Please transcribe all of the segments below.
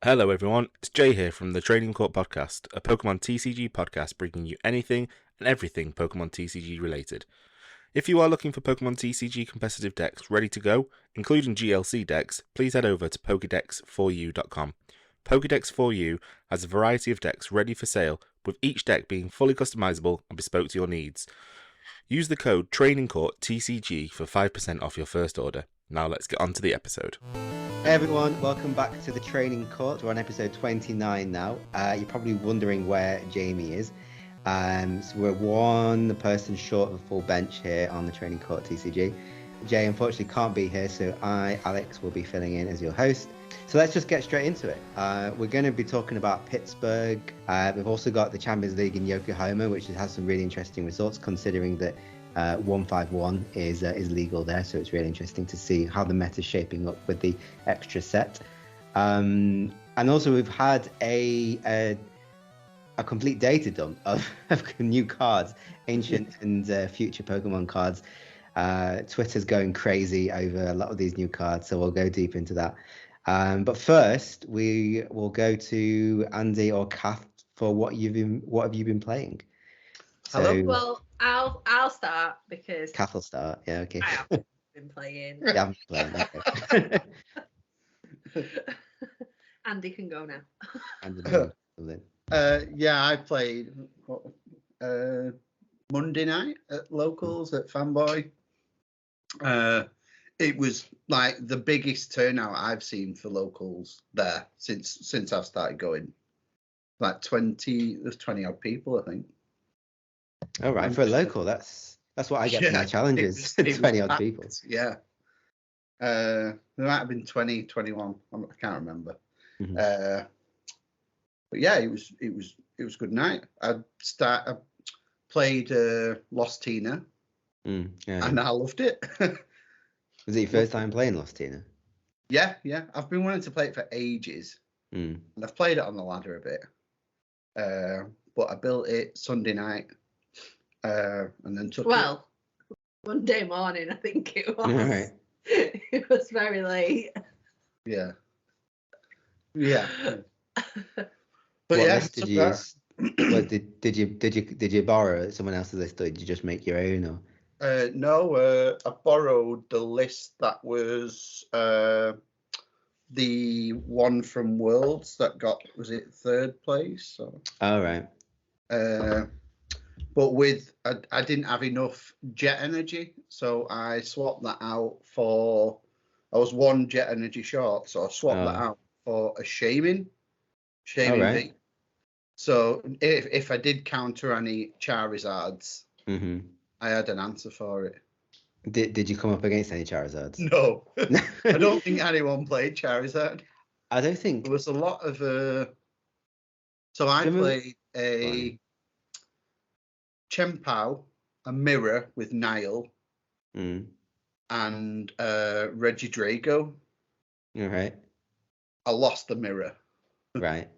Hello everyone, it's Jay here from the Training Court Podcast, a Pokemon TCG podcast bringing you anything and everything Pokemon TCG related. If you are looking for Pokemon TCG competitive decks ready to go, including GLC decks, please head over to PokéDex4U.com. Pokédex4U has a variety of decks ready for sale, with each deck being fully customizable and bespoke to your needs. Use the code TrainingCourtTCG for 5% off your first order. Now let's get on to the episode. Hey everyone, welcome back to the Training Court. We're on episode 29 now. You're probably wondering where Jamie is. So we're one person short of a full bench here on the Training Court TCG. Jay unfortunately can't be here, so I, Alex, will be filling in as your host. So let's just get straight into it. We're going to be talking about Pittsburgh. We've also got the Champions League in Yokohama, which has some really interesting results considering that 151 is legal there, so it's really interesting to see how the meta is shaping up with the extra set. And also we've had a complete data dump of new cards, ancient and future Pokemon cards. Twitter's going crazy over a lot of these new cards, so we'll go deep into that. But first, we will go to Andy or Kath for what have you been playing? So, well, I'll start because Kath will start. Yeah, okay. I haven't been playing. You haven't been playing, okay. Andy can go now. Yeah, I played Monday night at locals at Fanboy. It was like the biggest turnout I've seen for locals there since I've started going. Like 20 odd people, I think. All right, for a local, that's what I get from my challenges. 20 odd people. Yeah. There might have been 20, 21. I can't remember. Mm-hmm. But yeah, it was a good night. I played Lost Tina, and I loved it. Was it your first time playing Lost Tina? Yeah. I've been wanting to play it for ages, and I've played it on the ladder a bit. But I built it Sunday night, and then took it. Monday morning, I think it was. Right. It was very late. Yeah. But what list did you use? Did you borrow someone else's list, or did you just make your own? Or no, I borrowed the list that was the one from Worlds that got, was it third place? So. Oh right. But I didn't have enough jet energy, so I swapped that out for. I was one jet energy short, so I swapped that out for a shaming V. So if I did counter any Charizards, I had an answer for it. Did you come up against any Charizards? No. I don't think anyone played Charizard. I don't think. There was a lot of... So I played a Chempao, a Mirror with Nile, and Regidrago. All right. I lost the Mirror. Right.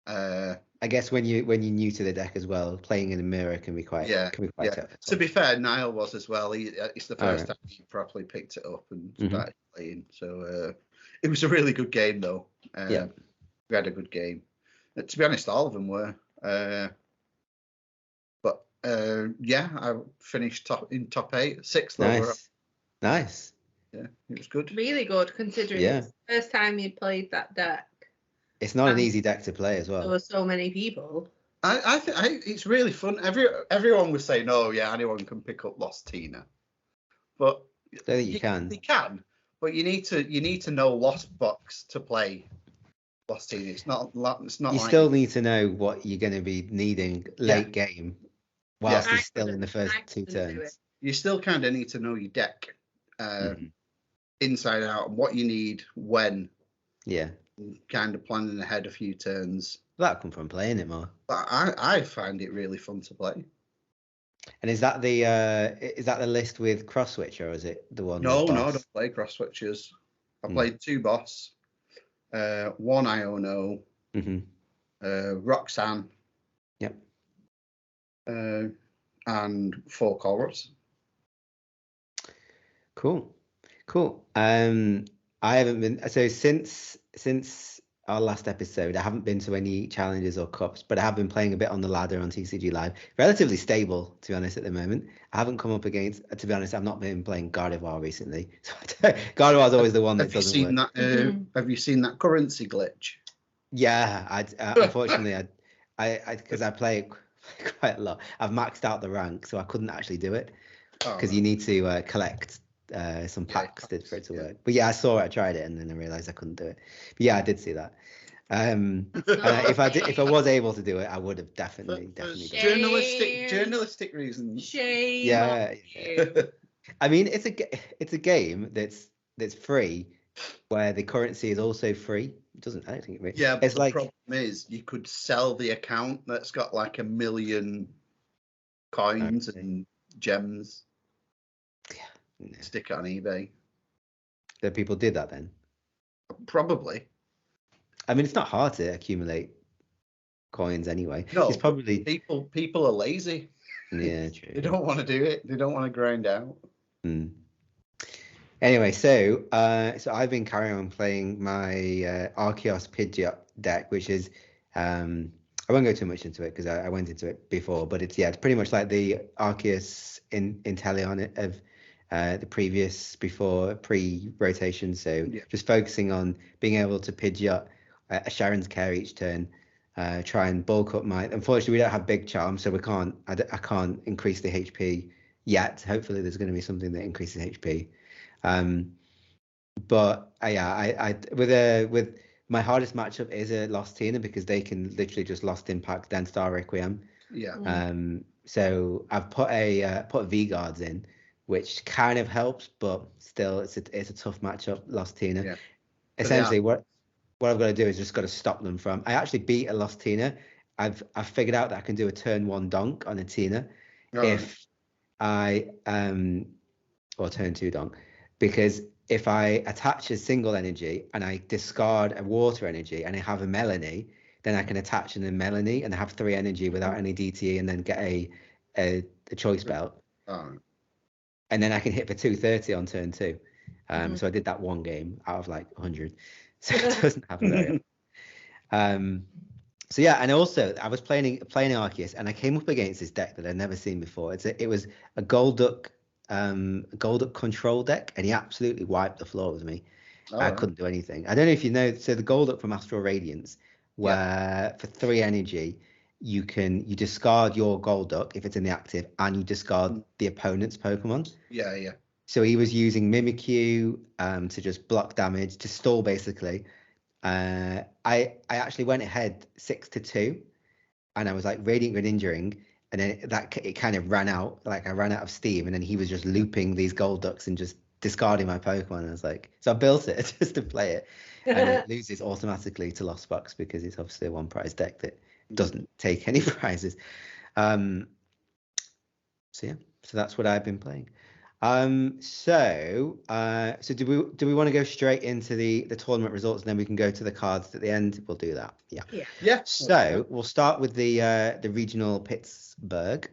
I guess when you're new to the deck as well, playing in a mirror can be quite tough. To be fair, Niall was as well. It's the first time he properly picked it up and started playing. So it was a really good game, though. We had a good game. To be honest, all of them were. But I finished in top 8, 6th overall. Nice. Yeah, it was good. Really good, considering it's the first time you played that deck. It's not an easy deck to play as well. There were so many people. I think it's really fun. Everyone was saying, "Oh yeah, anyone can pick up Lost Tina," but I don't think you can. You can, but you need to know Lost Box to play Lost Tina. It's not. You still need to know what you're going to be needing late game, whilst it's still in the first 2 turns. You still kind of need to know your deck inside out, and what you need when. Yeah. Kind of planning ahead a few turns. That'll come from playing it more. But I find it really fun to play. And is that the list with cross switch, or is it the one? No, I don't play cross switches. I played 2 boss, 1 Iono, Roxanne. Yep. And 4 Chorus. Cool. I haven't been since our last episode, I haven't been to any challenges or cups, but I have been playing a bit on the ladder on TCG Live. Relatively stable, to be honest, at the moment. I haven't come up against, to be honest, I've not been playing Gardevoir recently. So Gardevoir is always the one that doesn't work. Have you seen that currency glitch? Yeah, unfortunately, because I play it quite a lot. I've maxed out the rank, so I couldn't actually do it because you need to collect some packs for it to work. But yeah, I saw it, I tried it, and then I realized I couldn't do it. But yeah, I did see that. If I was able to do it, I would have definitely done it. Journalistic reasons. Shame. Yeah. I mean, it's a game that's free, where the currency is also free. I don't think it really. Yeah, but the problem is you could sell the account that's got like 1 million coins and gems. Yeah. No. Stick it on eBay. That people did that then? Probably. I mean, it's not hard to accumulate coins anyway. No, it's probably people are lazy. Yeah, true. They don't want to do it. They don't want to grind out. Anyway, so I've been carrying on playing my Arceus Pidgeot deck, which is I won't go too much into it because I went into it before, but it's pretty much like the Arceus Inteleon of the previous pre-rotation. So just focusing on being able to Pidgeot a Sharon's Care each turn, try and bulk up my. Unfortunately, we don't have Big Charm, so I can't increase the HP yet. Hopefully, there's going to be something that increases HP. But with my hardest matchup is a Lost Tina because they can literally just Lost Impact then Star Requiem. Yeah. So I've put V-Guards in, which kind of helps, but still it's a tough matchup, Lost Tina. Yeah. Essentially, what I've got to do is just got to stop them from. I actually beat a Lost Tina. I've figured out that I can do a turn 1 donk on a Tina if I or turn 2 donk, because if I attach a single energy and I discard a water energy and I have a Melanie, then I can attach in a Melanie and have 3 energy without any DTE and then get a choice belt. And then I can hit for 230 on turn 2. So I did that one game out of like 100. So it doesn't happen very often. So yeah, and also I was playing Arceus and I came up against this deck that I'd never seen before. It was a Golduck control deck, and he absolutely wiped the floor with me. I couldn't do anything. I don't know if you know, so the Golduck from Astral Radiance, where for 3 energy you discard your Golduck if it's in the active, and you discard the opponent's Pokemon. Yeah. So he was using Mimikyu to just block damage, to stall basically. I actually went ahead 6-2, and I was like Radiant Greninjaing, and then it kind of ran out. Like I ran out of steam, and then he was just looping these Golducks and just discarding my Pokemon. I was like, so I built it just to play it, and it loses automatically to Lost Box because it's obviously a 1 prize deck that doesn't take any prizes. So that's what I've been playing. So do we want to go straight into the tournament results, and then we can go to the cards at the end? We'll do that. Yeah. So we'll start with the regional Pittsburgh,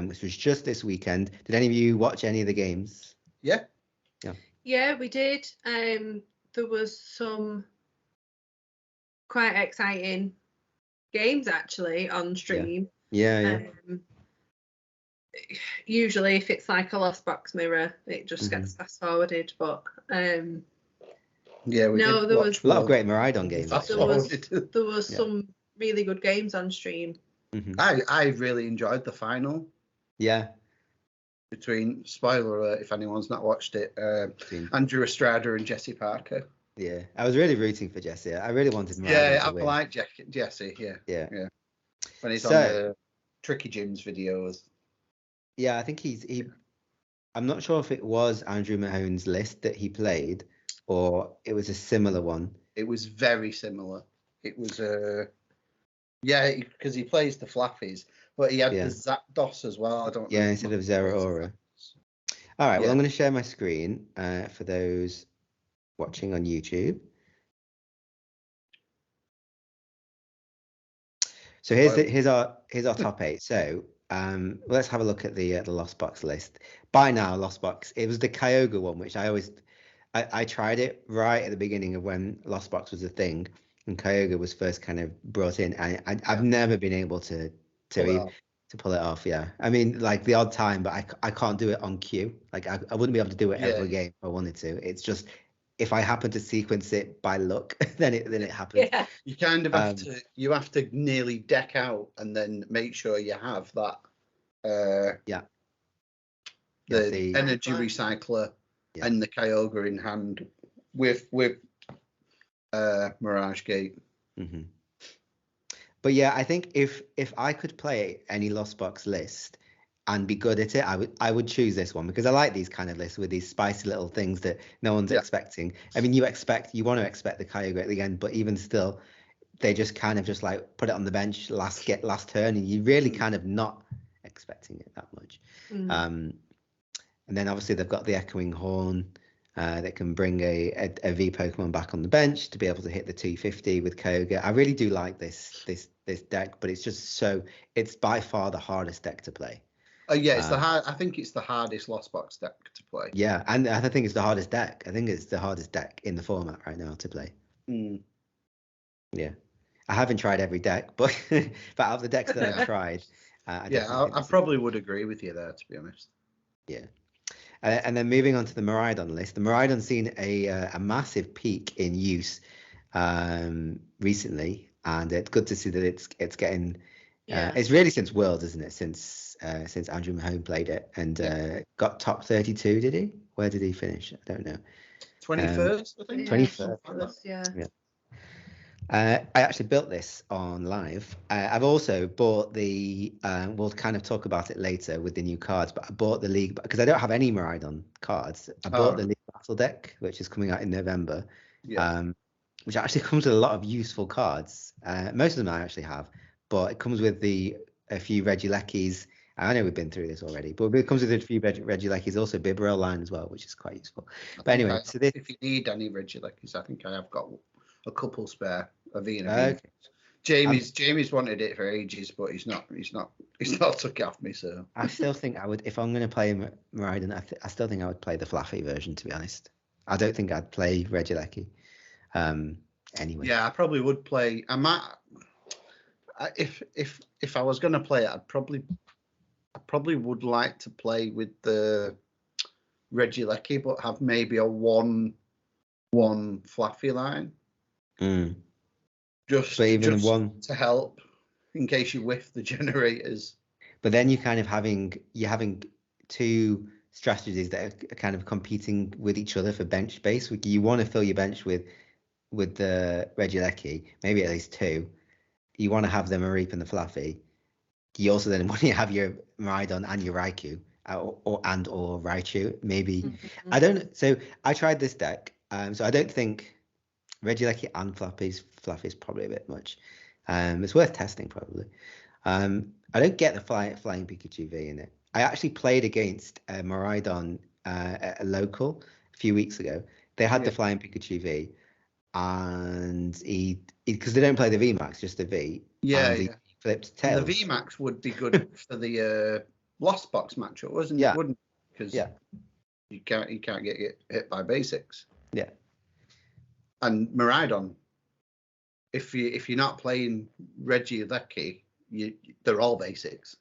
which was just this weekend. Did any of you watch any of the games? Yeah, we did. There was some quite exciting games actually on stream. Yeah. Usually if it's like a Lost Box mirror, it just gets fast forwarded, but there was a lot of great Maridon games. There was some really good games on stream. I really enjoyed the final. Between, spoiler alert if anyone's not watched it, Andrew Estrada and Jesse Parker. I was really rooting for Jesse. I really wanted Maridon to win. I like Jesse. Yeah. When he's on the Tricky Jim's videos. Yeah, I think I'm not sure if it was Andrew Mahone's list that he played, or it was a similar one. It was very similar. It was because he plays the Flappies, but he had the Zapdos as well. I don't know. Yeah, instead of Zeraora. All right, well, I'm going to share my screen for those watching on YouTube. So here's our top 8. So let's have a look at the Lost Box list. By now, Lost Box, it was the Kyogre one, which I tried it right at the beginning of when Lost Box was a thing, and Kyogre was first kind of brought in. I've never been able to pull it off. Yeah, I mean, like the odd time, but I can't do it on cue. Like I wouldn't be able to do it every game if I wanted to. It's just if I happen to sequence it by luck, then it happens. Yeah. You kind of have to nearly deck out and then make sure you have that. The energy recycler and the Kyogre in hand with Mirage Gate. Mm-hmm. But yeah, I think if I could play any Lost Box list and be good at it, I would choose this one, because I like these kind of lists with these spicy little things that no one's expecting. I mean, you want to expect the Kyogre at the end, but even still, they just kind of just like put it on the bench last turn, and you're really kind of not expecting it that much. And then obviously they've got the Echoing Horn that can bring a V Pokemon back on the bench to be able to hit the 250 with Kyogre. I really do like this deck, but it's by far the hardest deck to play. It's I think it's the hardest Lost Box deck to play. Yeah, and I think it's the hardest deck. I think it's the hardest deck in the format right now to play. Yeah, I haven't tried every deck, but out of the decks that I've tried, I probably would agree with you there, to be honest. Yeah. And then moving on to the Miraidon list, the Miraidon's seen a massive peak in use recently, and it's good to see that it's getting. It's really since Worlds, isn't it? Since Andrew Mahone played it and got top 32, did he? Where did he finish? I don't know. 21st, I think. 21st. Yeah. I actually built this on live. I've also bought the. We'll kind of talk about it later with the new cards, but I bought the League because I don't have any Miraidon cards. I bought the League Battle deck, which is coming out in November. Which actually comes with a lot of useful cards. Most of them I actually have, but it comes with a few Regielekis. I know we've been through this already, but it comes with a few Regielekis, also Bibarel line as well, which is quite useful. But anyway, if you need any Regielekis, I think I have got a couple spare. Okay. Jamie's wanted it for ages, but he's not took it off me. So I still think I would, if I'm going to play Miraidon, I still think I would play the Fluffy version, to be honest. I don't think I'd play Regieleki. Anyway. Yeah, I probably would play. I might. If I was going to play it, I probably would like to play with the Regieleki, but have maybe a one Fluffy line. Just one to help in case you whiff the generators. But then you're having two strategies that are kind of competing with each other for bench space. You want to fill your bench with the Regieleki, maybe at least two. You want to have the Mareep and the Fluffy. You also then want to have your Miraidon and your Raikou or Raichu. Maybe I don't. So I tried this deck. So I don't think Regieleki and Fluffy's probably a bit much. It's worth testing probably. I don't get the flying Pikachu V in it. I actually played against Miraidon at a local a few weeks ago. They had the flying Pikachu V, and he because they don't play the V Max, just the V. He flipped tails. The V Max would be good for the Lost Box matchup, wasn't it? Wouldn't, because you can't get hit by basics. Yeah. And Miraidon, if you're not playing Regieleki, they're all basics.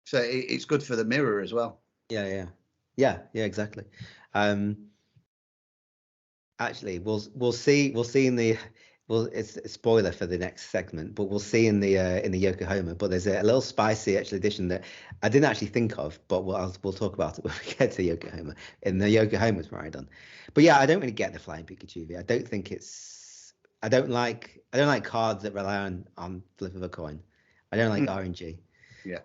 So it's good for the mirror as well. Yeah, exactly. Actually, we'll see in the it's a spoiler for the next segment, but we'll see in the Yokohoma. But there's a little spicy addition that I didn't actually think of, but we'll talk about it when we get to Yokohama in the Yokohama's Miraidon. But yeah, I don't really get the flying Pikachu V. I don't think I don't like cards that rely on flip of a coin. I don't like RNG. Yeah.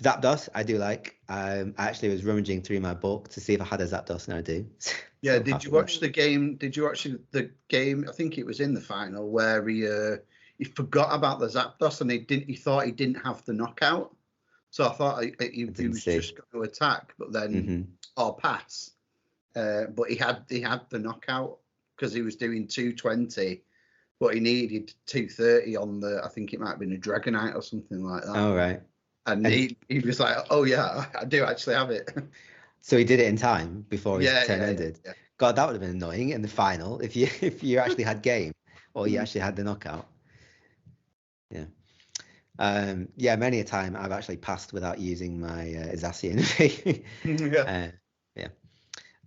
Zapdos, I do like. I actually was rummaging through my bulk to see if I had a Zapdos, and I do. Yeah, did you watch the game? Did you watch the game? I think it was in the final where he forgot about the Zapdos and he thought he didn't have the knockout. So I thought he was just going to attack, but then or pass. But he had the knockout because he was doing 220, but he needed 230 on the. I think it might have been a Dragonite or something like that. Oh right. And he was like, oh yeah, I do actually have it. So he did it in time before his turn ended. Yeah. God, that would have been annoying in the final if you actually had game or you actually had the knockout. Yeah. Yeah, many a time I've actually passed without using my Zacian V. Yeah. Yeah.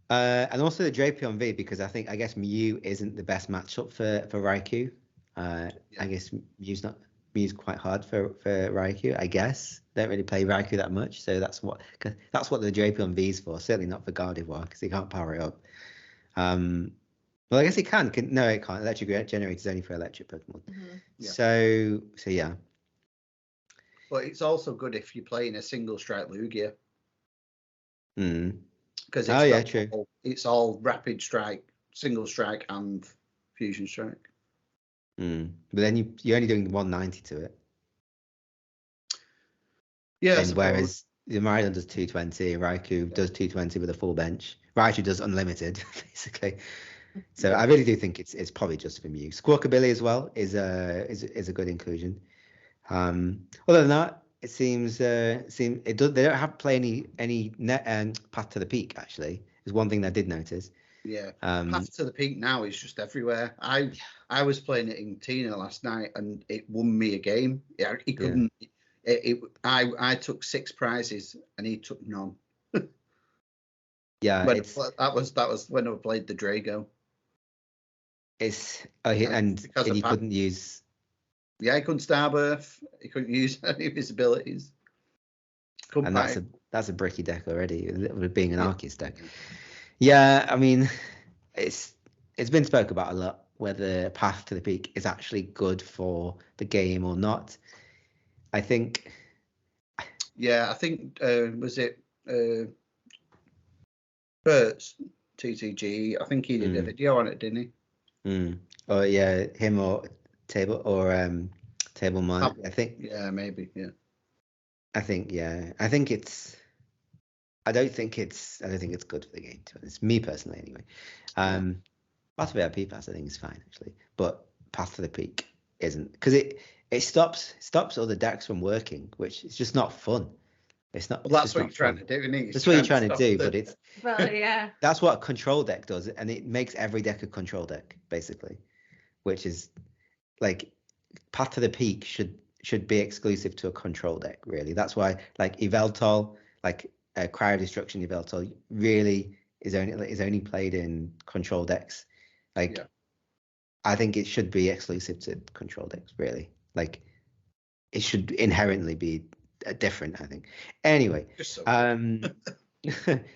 And also the Drapion V, because I guess Mew isn't the best matchup for Raikou. I guess Mew's quite hard for Raikou, I guess. Don't really play Raikou that much, so that's what the Drapion V's for. Certainly not for Gardevoir, because he can't power it up. Well, I guess he can. No, it can't. Electric Generator is only for electric Pokemon. Yeah. So yeah. But it's also good if you're playing a single strike Lugia. Because true. It's all rapid strike, single strike, and fusion strike. But then you're only doing 190 to it. Yeah. And whereas the Miraidon does 220, Raikou does 220 with a full bench. Raichu does unlimited, basically. So I really do think it's probably just for Mew. Squawkabilly as well is a good inclusion. Other than that, it seems they don't have to play any Path to the Peak. Actually, is one thing I did notice. Yeah, Path to the Peak now is just everywhere. I was playing it in Tina last night and it won me a game. Yeah, he couldn't. I took 6 prizes and he took none. Yeah, that was when I played the Drago. And he couldn't use. Yeah, he couldn't Starbirth. He couldn't use any of his abilities. And that's a bricky deck already, with being an Arceus deck. Yeah, I mean, it's been spoke about a lot whether Path to the Peak is actually good for the game or not. I think. Yeah, I think was it Bert's TCG? I think he did a video on it, didn't he? Oh yeah, him or Table Man. I think. Yeah, maybe. Yeah. I think it's. I don't think it's good for the game. It's me personally, anyway. Path to the Pass I think is fine actually, but Path to the Peak isn't, because it stops other decks from working, which is just not fun. It's not. Well, that's what you're trying to do, isn't it? That's what you're trying to do, but it's. Well, yeah. That's what a control deck does, and it makes every deck a control deck basically, which is like Path to the Peak should be exclusive to a control deck. Really, that's why like Yveltal, like Cryo Destruction Yveltal, really is only played in control decks. Like, I think it should be exclusive to control decks. Really, like it should inherently be different, I think. Anyway,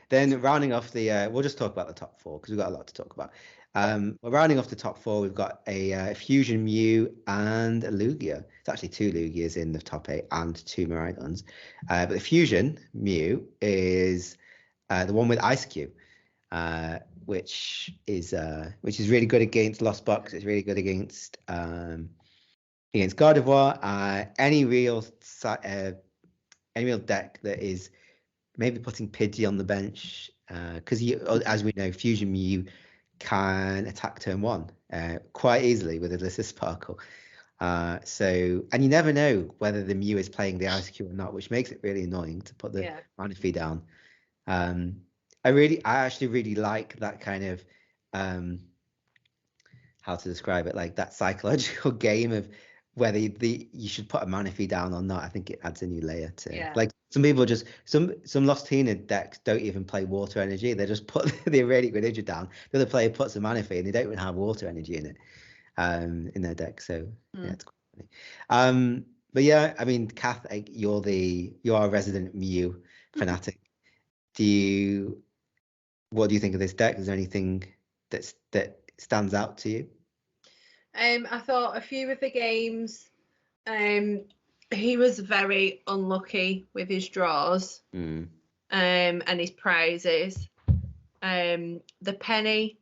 then rounding off the, we'll just talk about the top 4 because we've got a lot to talk about. We're rounding off the top 4. We've got a Fusion Mew and a Lugia. It's actually 2 Lugias in the top 8 and 2 Miraidons. But the Fusion Mew is the one with Ice Cube, which is really good against Lost Box. It's really good against Gardevoir. Any real deck that is maybe putting Pidgey on the bench, because as we know, Fusion Mew can attack turn 1 quite easily with Alyssa Sparkle. And you never know whether the Mew is playing the Ice Cube or not, which makes it really annoying to put the Manaphy down. I actually really like that kind of how to describe it, like that psychological game of whether you should put a Manaphy down or not. I think it adds a new layer to like some people just some Lost Tina decks don't even play water energy. They just put the Irradiate Greninja down. The other player puts a Manaphy and they don't even have water energy in it in their deck. So yeah, it's quite funny. But yeah, I mean, Kath, you're a resident Mew fanatic. What do you think of this deck? Is there anything that stands out to you? I thought a few of the games, he was very unlucky with his draws and his prizes. The penny.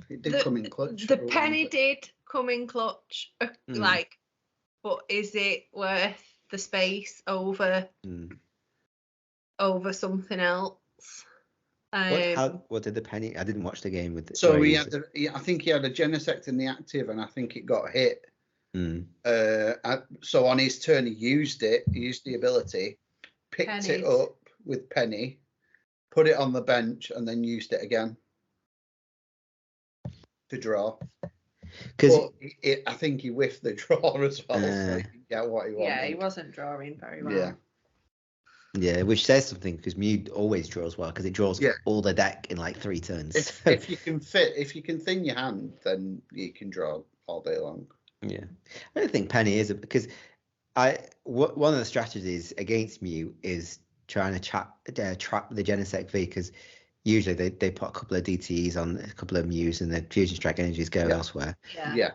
It did come in clutch. The penny did come in clutch, but is it worth the space over something else? What did the penny? I didn't watch the game with. So I think he had a Genesect in the active, and I think it got hit. So on his turn, he used the ability, picked it up with penny, put it on the bench, and then used it again to draw. But I think he whiffed the draw as well, so he didn't get what he wanted. Yeah, he wasn't drawing very well. Yeah. Yeah, which says something because Mew always draws well because it draws all the deck in like 3 turns. If you can thin your hand, then you can draw all day long. Yeah, I don't think Penny is because one of the strategies against Mew is trying to trap the Genesect V because usually they put a couple of DTEs on a couple of Mews and the Fusion Strike energies go elsewhere. Yeah.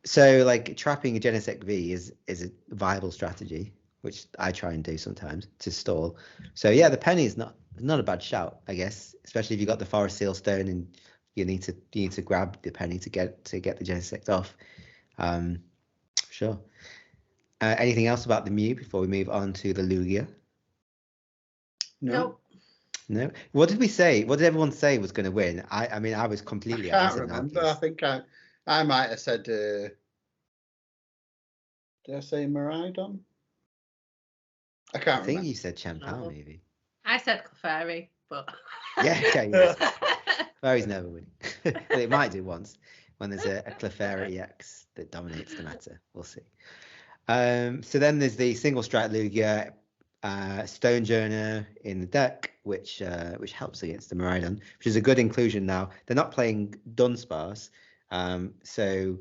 So like trapping a Genesect V is a viable strategy, which I try and do sometimes to stall. So yeah, the Penny is not a bad shout, I guess, especially if you got the Forest Seal Stone and you need to grab the Penny to get the Genesect off. Sure. Anything else about the Mew before we move on to the Lugia? No. No. What did we say? What did everyone say was going to win? I mean, I was completely. I can't remember. I think I might have said. Did I say Miraidon? I can't remember. I think you said Champao, maybe. I said Clefairy, but yeah, okay. Clefairy's never winning. But it might do once when there's a Clefairy EX that dominates the meta. We'll see. So then there's the single strike Lugia, Stonejourner in the deck, which helps against the Miraidon, which is a good inclusion now. They're not playing Dunsparce, so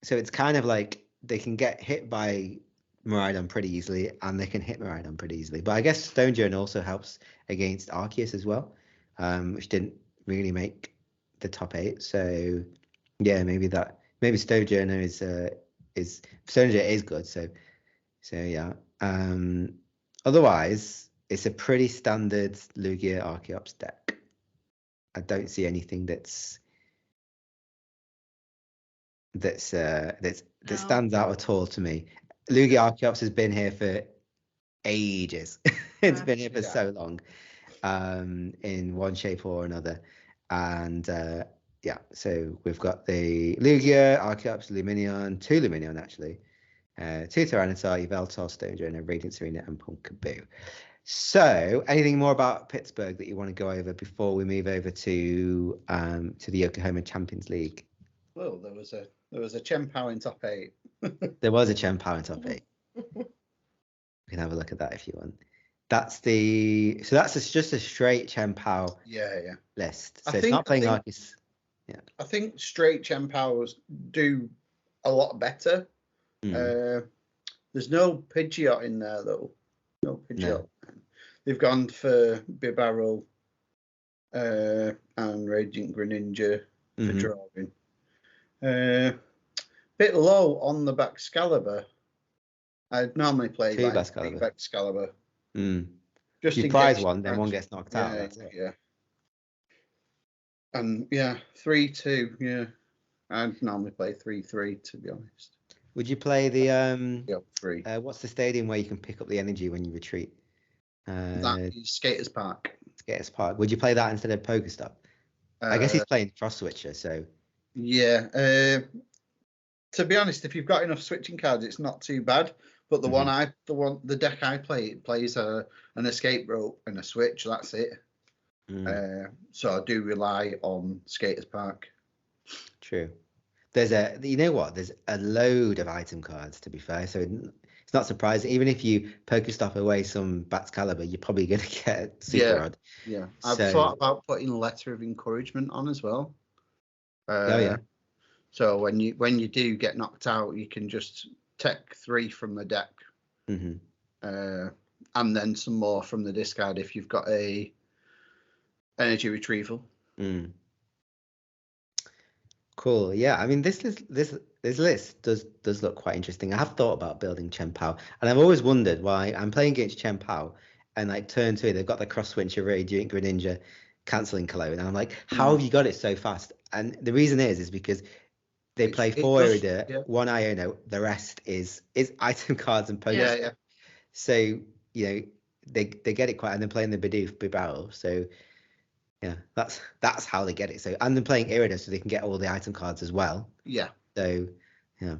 it's kind of like they can get hit by Miraidon pretty easily, and they can hit Miraidon pretty easily. But I guess Stonejourner also helps against Arceus as well, which didn't really make the top 8. So yeah, maybe Stonejourner is good. So yeah. Otherwise, it's a pretty standard Lugia Archeops deck. I don't see anything that stands out at all to me. Lugia Archeops has been here for ages. It's been here for so long, in one shape or another. And so we've got the Lugia Archeops, Luminion, 2 Luminion actually. 2 Tyranitar, Yveltal, Stonejourner, Radiant Serena, and Pumpkaboo. So, anything more about Pittsburgh that you want to go over before we move over to the Yokohama Champions League? Well, there was a Champao in top 8. There was a Champao in top 8. We can have a look at that if you want. That's just a straight Champao list. So it's not playing Arceus. Yeah. I think straight Champaos do a lot better. There's no Pidgeot in there though. No Pidgeot. No. They've gone for Bibarel and Radiant Greninja for drawing. Bit low on the Excalibur. I'd normally play Excalibur. Just you prize one, then one gets knocked out. That's it. Yeah. And 3-2. Yeah, I'd normally play 3-3 to be honest. Would you play the 3? What's the stadium where you can pick up the energy when you retreat? That is Skaters Park. Skaters Park. Would you play that instead of Pokestop? I guess he's playing Cross Switcher, so. Yeah. To be honest, if you've got enough switching cards, it's not too bad. But the deck I play, it plays an escape rope and a switch. That's it. So I do rely on Skaters Park. True. There's a load of item cards, to be fair. So it's not surprising. Even if you Pokestop away some Excalibur, you're probably going to get Super Rod. Yeah. I've thought about putting Letter of Encouragement on as well. So when you do get knocked out, you can just take 3 from the deck, and then some more from the discard if you've got a energy retrieval. Cool. Yeah. I mean, this list does look quite interesting. I have thought about building Champao, and I've always wondered why I'm playing against Champao, and like turn 2, they've got the Cross Switcher, Radiant Greninja, cancelling Cologne, and I'm like, how have you got it so fast? And the reason is because they play 4 Irida, 1 Iono, the rest is item cards and Pokemon. Yeah. So, they get it quite, and they're playing the Bibarel. So, yeah, that's how they get it. So, and they're playing Irida, so they can get all the item cards as well. Yeah. So, yeah.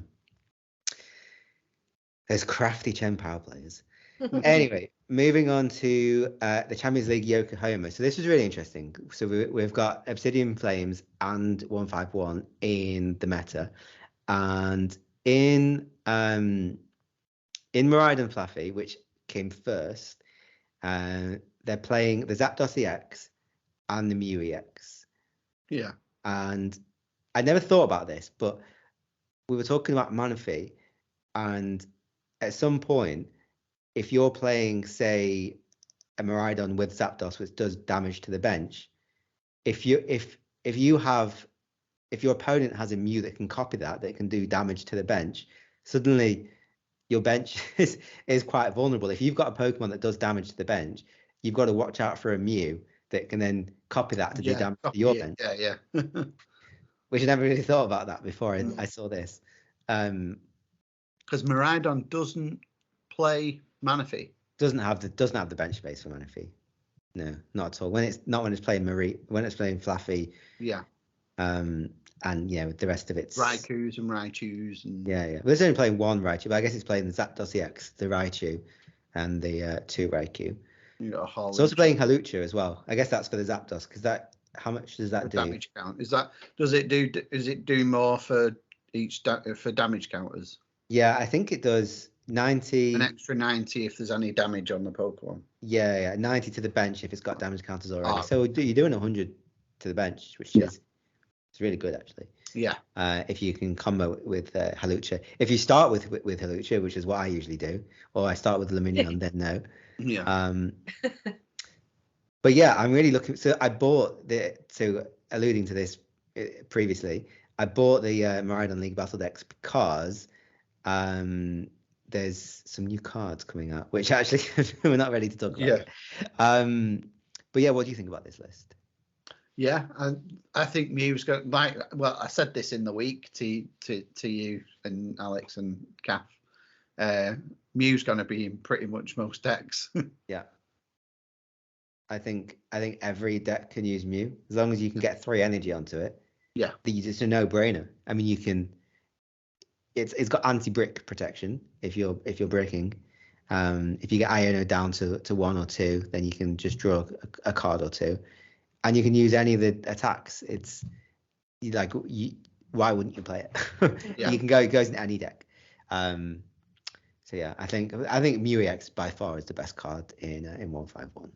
There's crafty Champao players. Anyway, moving on to the Champions League Yokohama. So this was really interesting. So we've got Obsidian Flames and 151 in the meta, and in Miraidon Fluffy, which came first, they're playing the Zapdos EX and the Mew EX. Yeah. And I never thought about this, but we were talking about Manaphy, and at some point, if you're playing, say, a Miraidon with Zapdos, which does damage to the bench, if your opponent has a Mew that can copy that can do damage to the bench, suddenly your bench is quite vulnerable. If you've got a Pokemon that does damage to the bench, you've got to watch out for a Mew that can then copy that to do damage to your bench. Yeah. Which I never really thought about that before I saw this. Because Miraidon doesn't play Manaphy. Doesn't have the bench space for Manaphy. No, not at all. When it's playing when it's playing Fluffy. Yeah. And the rest of it's Raikous and Raichus and Well, it's only playing one Raichu, but I guess it's playing the Zapdos EX, the Raichu, and the two Raikou. You got a It's also playing Halucha as well. I guess that's for the Zapdos, because how much does that do? Damage count. Is it do more for for damage counters? Yeah, I think it does 90. An extra 90 if there's any damage on the Pokemon. Yeah, 90 to the bench if it's got damage counters already. So you're doing 100 to the bench, which is it's really good actually. Yeah. If you can combo with Halucha. If you start with Halucha, which is what I usually do, or I start with Lumineon, then no. Yeah. But yeah, I'm really looking. So I bought alluding to this previously, I bought the Miraidon League Battle decks because there's some new cards coming out, which actually we're not ready to talk about. Yeah. But yeah, what do you think about this list? Yeah, I think Mew's going I said this in the week to you and Alex and Kath. Mew's going to be in pretty much most decks. Yeah. I think every deck can use Mew as long as you can get 3 energy onto it. Yeah. It's a no-brainer. I mean, you can. It's got anti-brick protection if you're bricking. If you get Iono down to 1 or 2, then you can just draw a card or 2, and you can use any of the attacks. It's why wouldn't you play it? Yeah. You can go. It goes in any deck. So yeah, I think Mew EX by far is the best card in 151.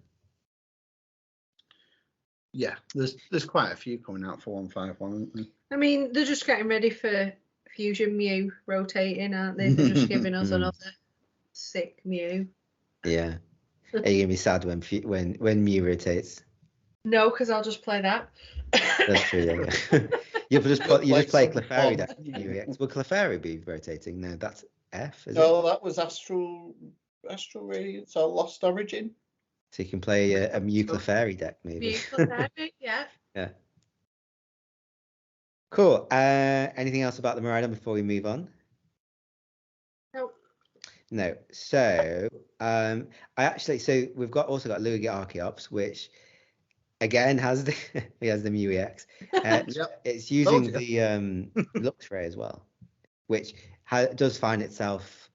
Yeah, there's quite a few coming out for 151, aren't there? I mean, they're just getting ready for Fusion Mew rotating, aren't they? They're just giving us another sick Mew. Yeah. Are you gonna be sad when Mew rotates? No, because I'll just play that. That's true. Yeah. you just play Clefairy deck. Will Clefairy be rotating? No, that's F. No, that was Astral Radiance or Lost Origin. So you can play a Mew Clefairy deck, maybe. Mew Clefairy, yeah. Yeah. Cool. Anything else about the Miraidon before we move on? Nope. No. So so we've also got Lugia Archeops, which again has the Mew EX. It's using the Luxray as well, which does find itself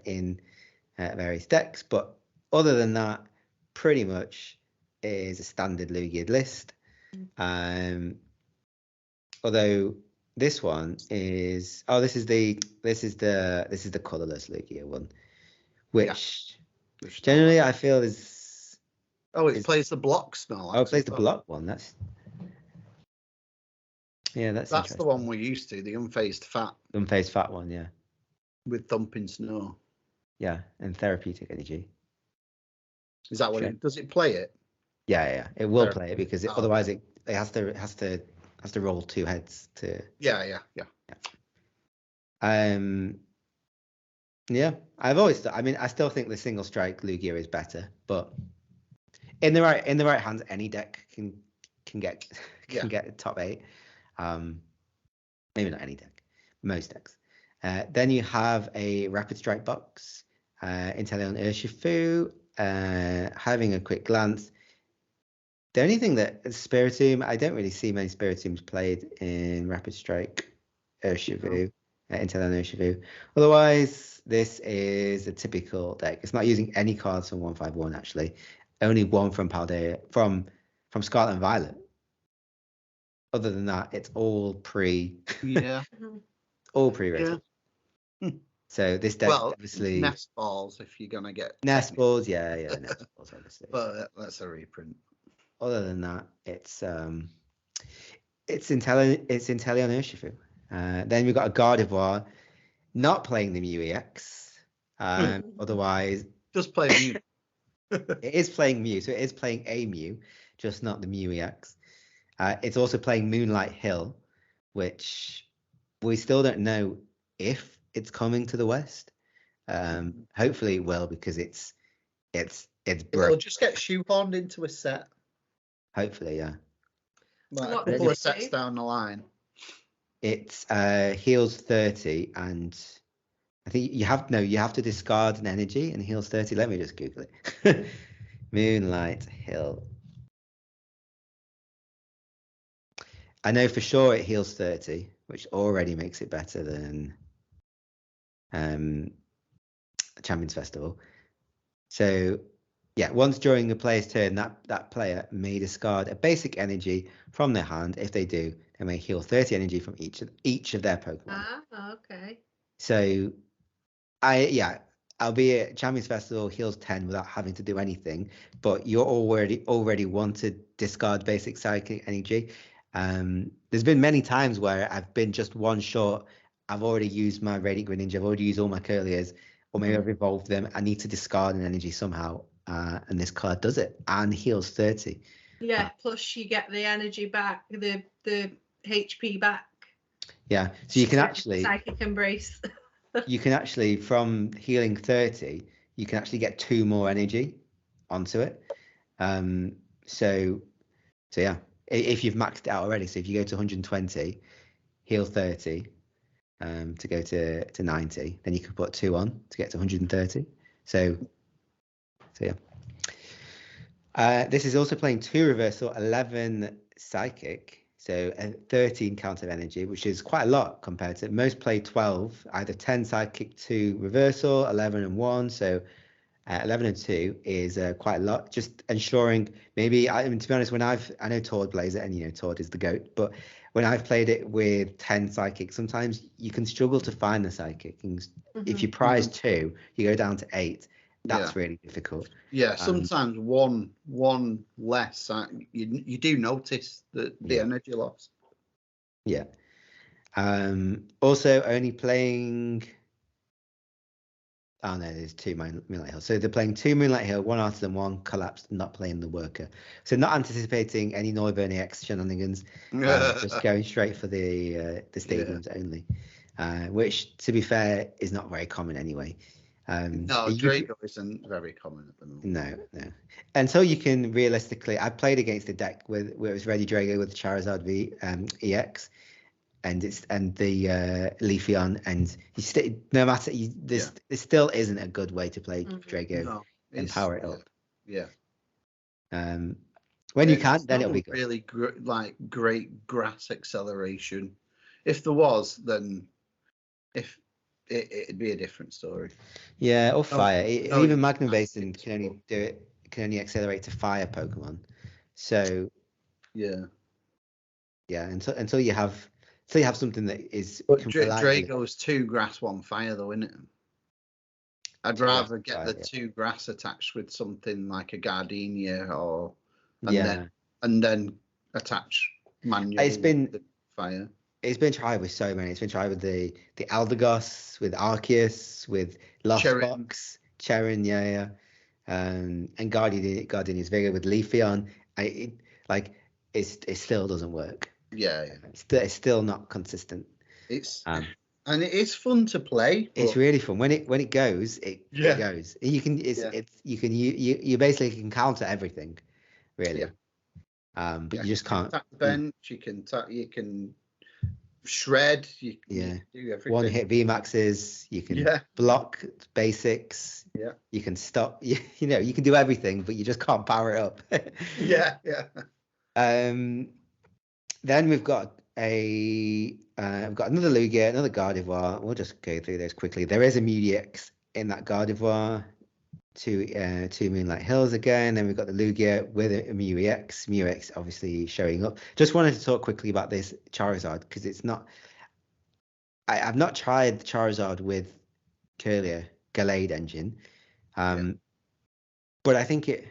in various decks, but other than that, pretty much is a standard Lugia list. Although this one is this is the colorless Lugia one, which generally I feel is plays the block spell. It plays the block one. That's the one we're used to, the unfazed fat one, yeah, with thumping snow. Yeah, and therapeutic energy. Is that what does it play it? Yeah, it will play it because otherwise it has to roll 2 heads to. Yeah. I've always I still think the single strike Lugia is better, but in the right hands, any deck can get top 8. Maybe not any deck, most decks. Then you have a Rapid Strike box, Inteleon Urshifu. Having a quick glance, the only thing that Spiritomb, I don't really see many Spiritombs played in Rapid Strike Urshifu. Inteleon Urshifu. Otherwise, this is a typical deck. It's not using any cards from 151 actually. Only one from Paldea from Scarlet and Violet. Other than that, it's all Yeah. all pre-rated. Yeah. So this deck obviously nest balls if you're gonna get nest balls, nest balls obviously. But that's a reprint. Other than that, it's Inteleon Urshifu. Then we've got a Gardevoir not playing the Mew EX. Otherwise, just play Mew. It is playing Mew, so it is playing a Mew, just not the Mew EX. It's also playing Moonlight Hill, which we still don't know if it's coming to the West. Hopefully it will, because it's It'll just get shoehorned into a set. Hopefully, yeah. Like a couple of sets down the line. It's heals 30, and I think you have to discard an energy and heals 30. Let me just Google it. Moonlight Hill. I know for sure it heals 30, which already makes it better than Champions Festival. So yeah, once during the player's turn, that player may discard a basic energy from their hand. If they do, they may heal 30 energy from each of their Pokemon. Ah, okay. So albeit Champions Festival heals 10 without having to do anything, but you're already want to discard basic psychic energy. There's been many times where I've been just one short. I've already used my Radiant Greninja, I've already used all my Curliers, or maybe I've evolved them. I need to discard an energy somehow, and this card does it and heals 30. Yeah, plus you get the energy back, the HP back. Yeah, so you can actually Psychic Embrace. You can actually, from healing 30, you can actually get 2 more energy onto it. So yeah, if you've maxed it out already, so if you go to 120, heal 30 to go to 90, then you can put 2 on to get to 130. So yeah. This is also playing 2 reversal, 11 psychic, so 13 counter energy, which is quite a lot compared to most play 12, either 10 psychic, 2 reversal, 11 and 1. So 11 and 2 is quite a lot. Just ensuring maybe, I mean, to be honest, I know Tord plays it, and Tord is the GOAT, but when I've played it with 10 psychic, sometimes you can struggle to find the psychic. And if you prize 2, you go down to 8. That's really difficult. Yeah, sometimes one less, you do notice the energy loss. Yeah. Also only playing. Oh no, there's 2 Moonlight Hill. So they're playing 2 Moonlight Hill, 1 Artisan, 1 Collapsed, not playing the Worker. So not anticipating any Noivern EX shenanigans, just going straight for the stadiums only, which, to be fair, is not very common anyway. No, Draco isn't very common at the moment. No. Until you can realistically, I played against a deck where it was ready Drago with Charizard EX, and the Leafeon, and there still isn't a good way to play Drago and power it up. Yeah. When you can, then it'll be good. Really great grass acceleration. If there was, then it'd be a different story. Yeah, or fire. Even Magnum Basin can only accelerate to fire Pokemon. So yeah. Until you have something that is. But Drago's 2 grass, 1 fire, though, isn't it? I'd rather get the 2 grass attached with something like a Gardenia and then attach manual. It's been the fire. It's been tried with so many. It's been tried with the Aldegos, with Arceus, with Loftbox, Cherin, and Gardenia's Vigor with Leafeon. It still doesn't work. Yeah. It's still not consistent. It's and it is fun to play. It's really fun when it goes. It goes. You basically can counter everything, really. Yeah. But you just can't. Attack the bench. You can shred. You can do everything. 1-hit VMAXs. You can block basics. Yeah. You can stop. You can do everything, but you just can't power it up. Yeah. Then we've got we've got another Lugia, another Gardevoir. We'll just go through those quickly. There is a Mew EX in that Gardevoir. Two Moonlight Hills again. Then we've got the Lugia with a Mew EX. Mew EX obviously showing up. Just wanted to talk quickly about this Charizard because it's not. I've not tried the Charizard with Curlier Gallade engine, but I think it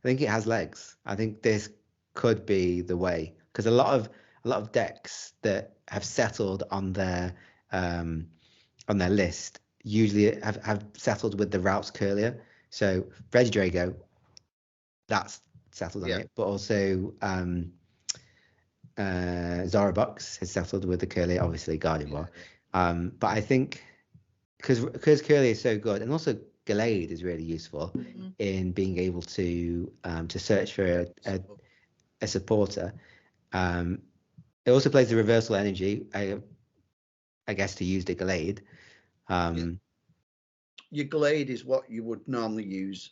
has legs. I think this could be the way because a lot of decks that have settled on their list usually have settled with the routes Curlier. So Regidrago, that's settled on it, but also Zorobox has settled with the Curlier, obviously Gardevoir. But I think because Curlier is so good, and also Gallade is really useful in being able to search for a supporter. It also plays the reversal energy, I guess, to use the Gallade. Your Glade is what you would normally use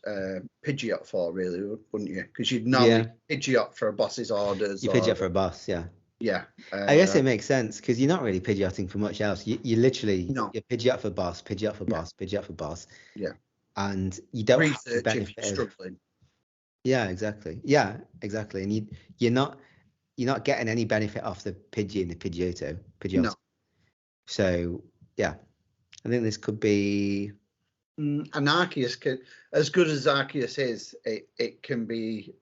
Pidgeot for, really, wouldn't you? Because you'd normally Pidgeot for a boss's orders. You Pidgeot for a boss, yeah. Yeah. I guess it makes sense because you're not really Pidgeotting for much else. You literally you Pidgeot for boss, Pidgeot for boss, Pidgeot for boss. Yeah. And you don't have the Research benefit if you're struggling. Yeah, exactly. Yeah, exactly. And you're not getting any benefit off the Pidgey and the Pidgeotto. No. So yeah, I think this could be. And Arceus can, as good as Arceus is, it can be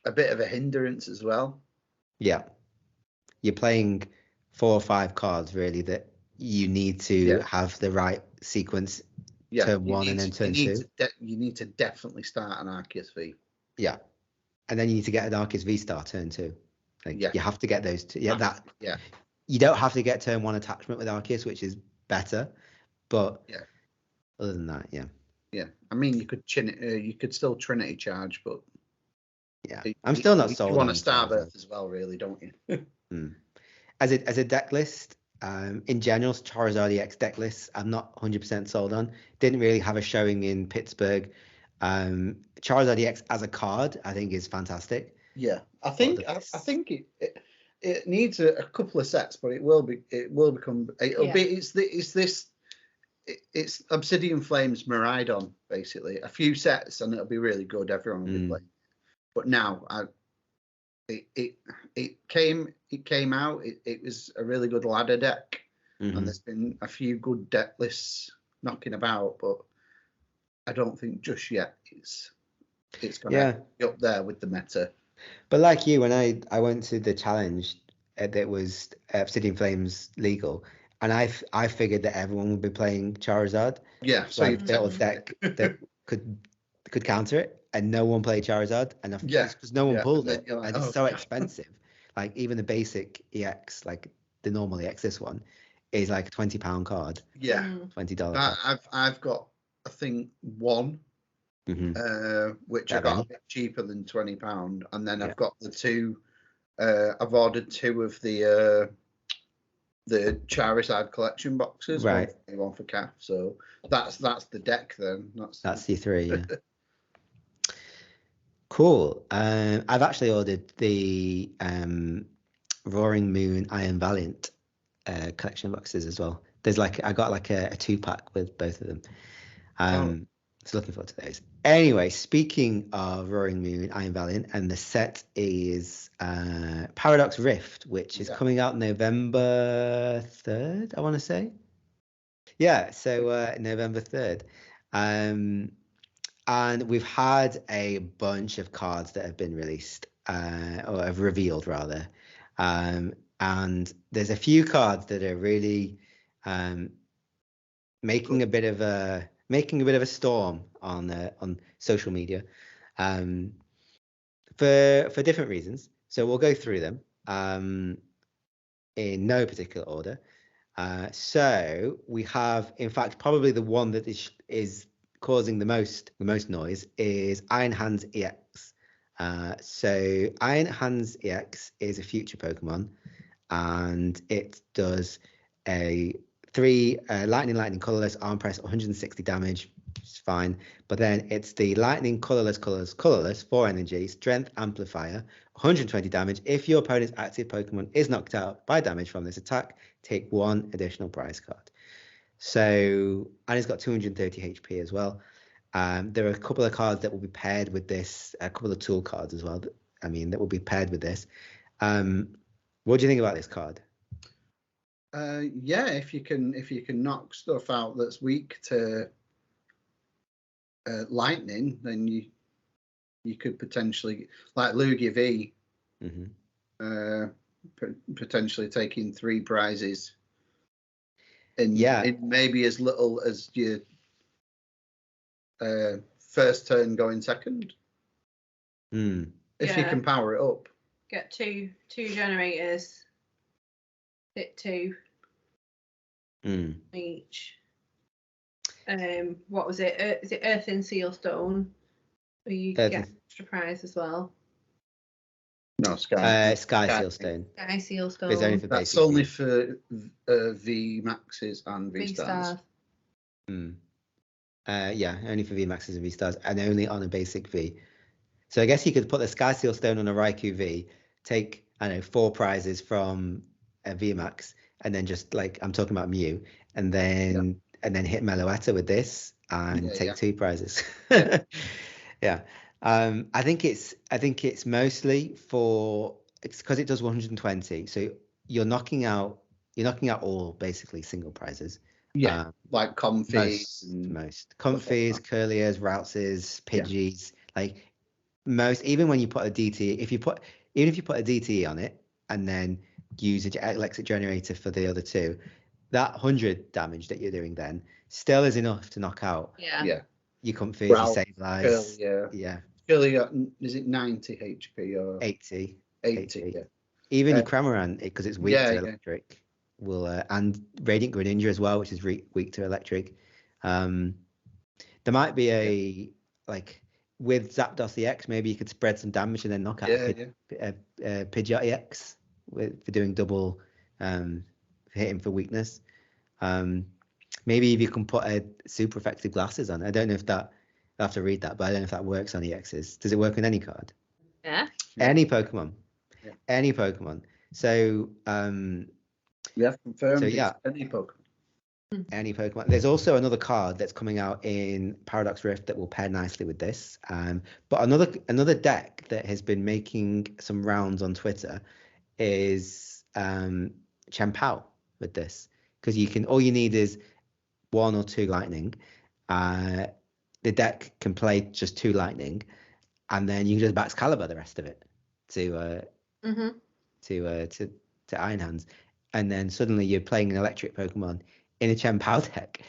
a bit of a hindrance as well. Yeah, you're playing 4 or 5 cards really that you need to have the right sequence. Yeah, turn 1 and then turn 2. You need to definitely start an Arceus V. Yeah, and then you need to get an Arceus V star turn 2. You have to get those two. Yeah, you don't have to get turn 1 attachment with Arceus, which is better, but other than that, yeah. I mean, you could still Trinity charge, but I'm still not sold. You want to Starburst as well, really, don't you? As a deck list, in general, Charizard EX deck lists, I'm not 100% sold on. Didn't really have a showing in Pittsburgh. Charizard EX as a card, I think, is fantastic. Yeah, I think it needs a couple of sets, but it will become. It's Obsidian Flames Miraidon, basically. A few sets and it'll be really good. Everyone will be playing. But now, it came out. It was a really good ladder deck, and there's been a few good deck lists knocking about, but I don't think just yet it's going to be up there with the meta. But like you, when I went to the challenge that was Obsidian Flames legal, and I figured that everyone would be playing Charizard. Yeah, so a little deck that could counter it, and no one played Charizard, and because no one pulled it, and it's so expensive. Like even the basic EX, like the normal EX, this one is like a £20 card. Yeah, $20. I've got I think one. Which I got a bit cheaper than £20, and then I've got the 2. I've ordered 2 of the Charizard collection boxes, right? One for Calf. So that's the deck then. That's the 3. Yeah. Cool. I've actually ordered the Roaring Moon Iron Valiant collection boxes as well. There's I got a 2-pack with both of them. So looking forward to those. Anyway, speaking of Roaring Moon, Iron Valiant, and the set is Paradox Rift, which is coming out November 3rd, I want to say. Yeah, so November 3rd. And we've had a bunch of cards that have been released, or have revealed rather. And there's a few cards that are really making a bit of a storm on social media, for different reasons. So we'll go through them in no particular order. So we have, in fact, probably the one that is causing the most noise is Iron Hands EX. So Iron Hands EX is a future Pokemon, and it does a 3 lightning colorless arm press, 160 damage, It's fine. But then it's the lightning, colorless, 4 energy, strength amplifier, 120 damage. If your opponent's active Pokemon is knocked out by damage from this attack, take 1 additional prize card. So, and it's got 230 HP as well. There are a couple of cards that will be paired with this, a couple of tool cards as well. That will be paired with this. What do you think about this card? Yeah, if you can knock stuff out that's weak to lightning, then you could potentially, like Lugia V, potentially taking 3 prizes in maybe as little as your first turn going second. If you can power it up. Get two generators. Hit 2 each. What was it? Is it Earth and Seal Stone? Where you get extra prize as well. No, Sky Seal Stone. Sky Seal Stone. It's only for That's only for V Maxes and V Stars. Only for V Maxes and V Stars, and only on a basic V. So I guess you could put the Sky Seal Stone on a Raikou V, take 4 prizes from a V Max, and then just like I'm talking about Mew, and then hit Meloetta with this and take 2 prizes. I think it's mostly for because it does 120, so you're knocking out all basically single prizes. Like Comfies, most Comfies, Curliers, Routses, Pidgeys, like most. Even when you put a DT, if you put a DT on it and then use an electric generator for the other 2, that 100 damage that you're doing then still is enough to knock out. You Comfies, you Save Lives. Curly got, is it 90 HP or 80? 80. Even your Cramorant, because it's weak to electric, will and Radiant Greninja as well, which is weak to electric. There might be a like with Zapdos EX, maybe you could spread some damage and then knock out Pidgeot EX for doing double hitting for weakness. Maybe if you can put a super effective glasses on. I don't know if that, I have to read that, but I don't know if that works on EXs. Does it work on any card? Yeah. Any Pokemon. Any Pokemon. So we have confirmed any Pokemon. Any Pokemon. There's also another card that's coming out in Paradox Rift that will pair nicely with this. But another deck that has been making some rounds on Twitter is Chien-Pao with this, because all you need is 1 or 2 lightning. The deck can play just 2 lightning, and then you can just Baxcalibur the rest of it to Iron Hands, and then suddenly you're playing an electric Pokemon in a Chien-Pao deck,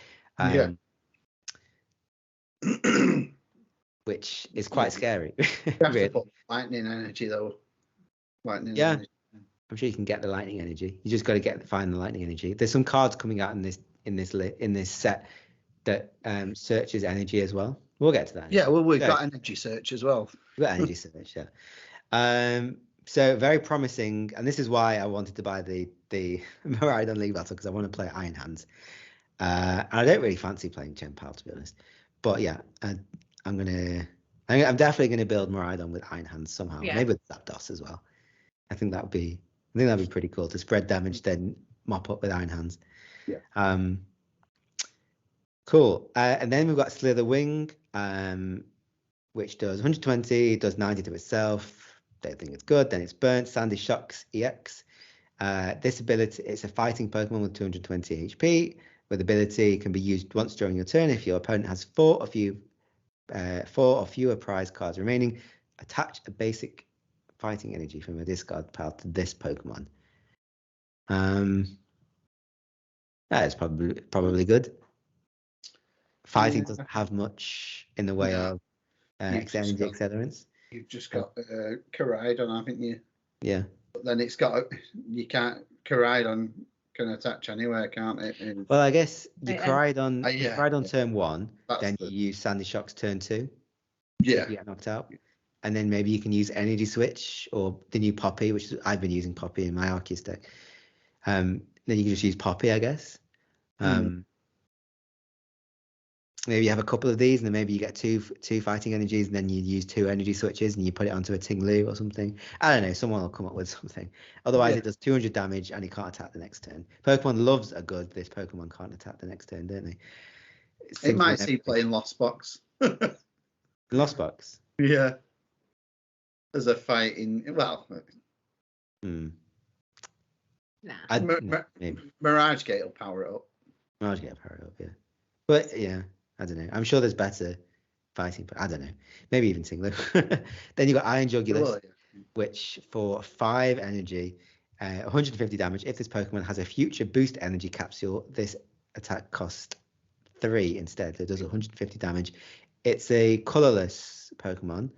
which is quite scary. You have to put lightning energy though. Energy. I'm sure you can get the lightning energy. You just got to find the lightning energy. There's some cards coming out in this set that searches energy as well. We'll get to that. Yeah, well, we've got energy search as well. We've got energy search, so very promising, and this is why I wanted to buy the Miraidon League Battle, because I want to play Iron Hands. And I don't really fancy playing Chien-Pao, to be honest. But yeah, I'm definitely gonna build Miraidon with Iron Hands somehow. Maybe with Zapdos as well. I think that'd be pretty cool to spread damage, then mop up with Iron Hands. Cool. And then we've got Slither Wing, which does 120, does 90 to itself. Don't think it's good. Then it's Burnt, Sandy Shocks EX. This ability, it's a fighting Pokemon with 220 HP. With ability, can be used once during your turn. If your opponent has 4 or fewer prize cards remaining, attach a basic fighting energy from a discard pile to this Pokemon. That is probably good. Fighting doesn't have much in the way of energy accelerants. You've just got Koraidon, haven't you? Yeah. But then you can't, Koraidon can attach anywhere, can't it? Well, I guess you Koraidon turn 1, then you use Sandy Shocks turn 2. Yeah. If you get knocked out. And then maybe you can use Energy Switch or the new Poppy, which I've been using Poppy in my Arceus deck. Then you can just use Poppy, I guess. maybe you have a couple of these, and then maybe you get two fighting energies, and then you use 2 energy switches, and you put it onto a Ting-Lu or something. I don't know. Someone will come up with something. Otherwise, it does 200 damage, and he can't attack the next turn. Pokemon loves a good. This Pokemon can't attack the next turn, don't they? It might see play in Lost Box. Lost Box. Yeah. As a fighting, well. Hmm. Nah. Mirage Gate will power it up. Mirage Gate will power it up, yeah. But yeah, I don't know. I'm sure there's better fighting, but I don't know. Maybe even Ting-Lu. Then you got Iron Jugulus, which for 5 energy, 150 damage. If this Pokemon has a future boost energy capsule, this attack costs 3 instead. It does 150 damage. It's a colorless Pokemon,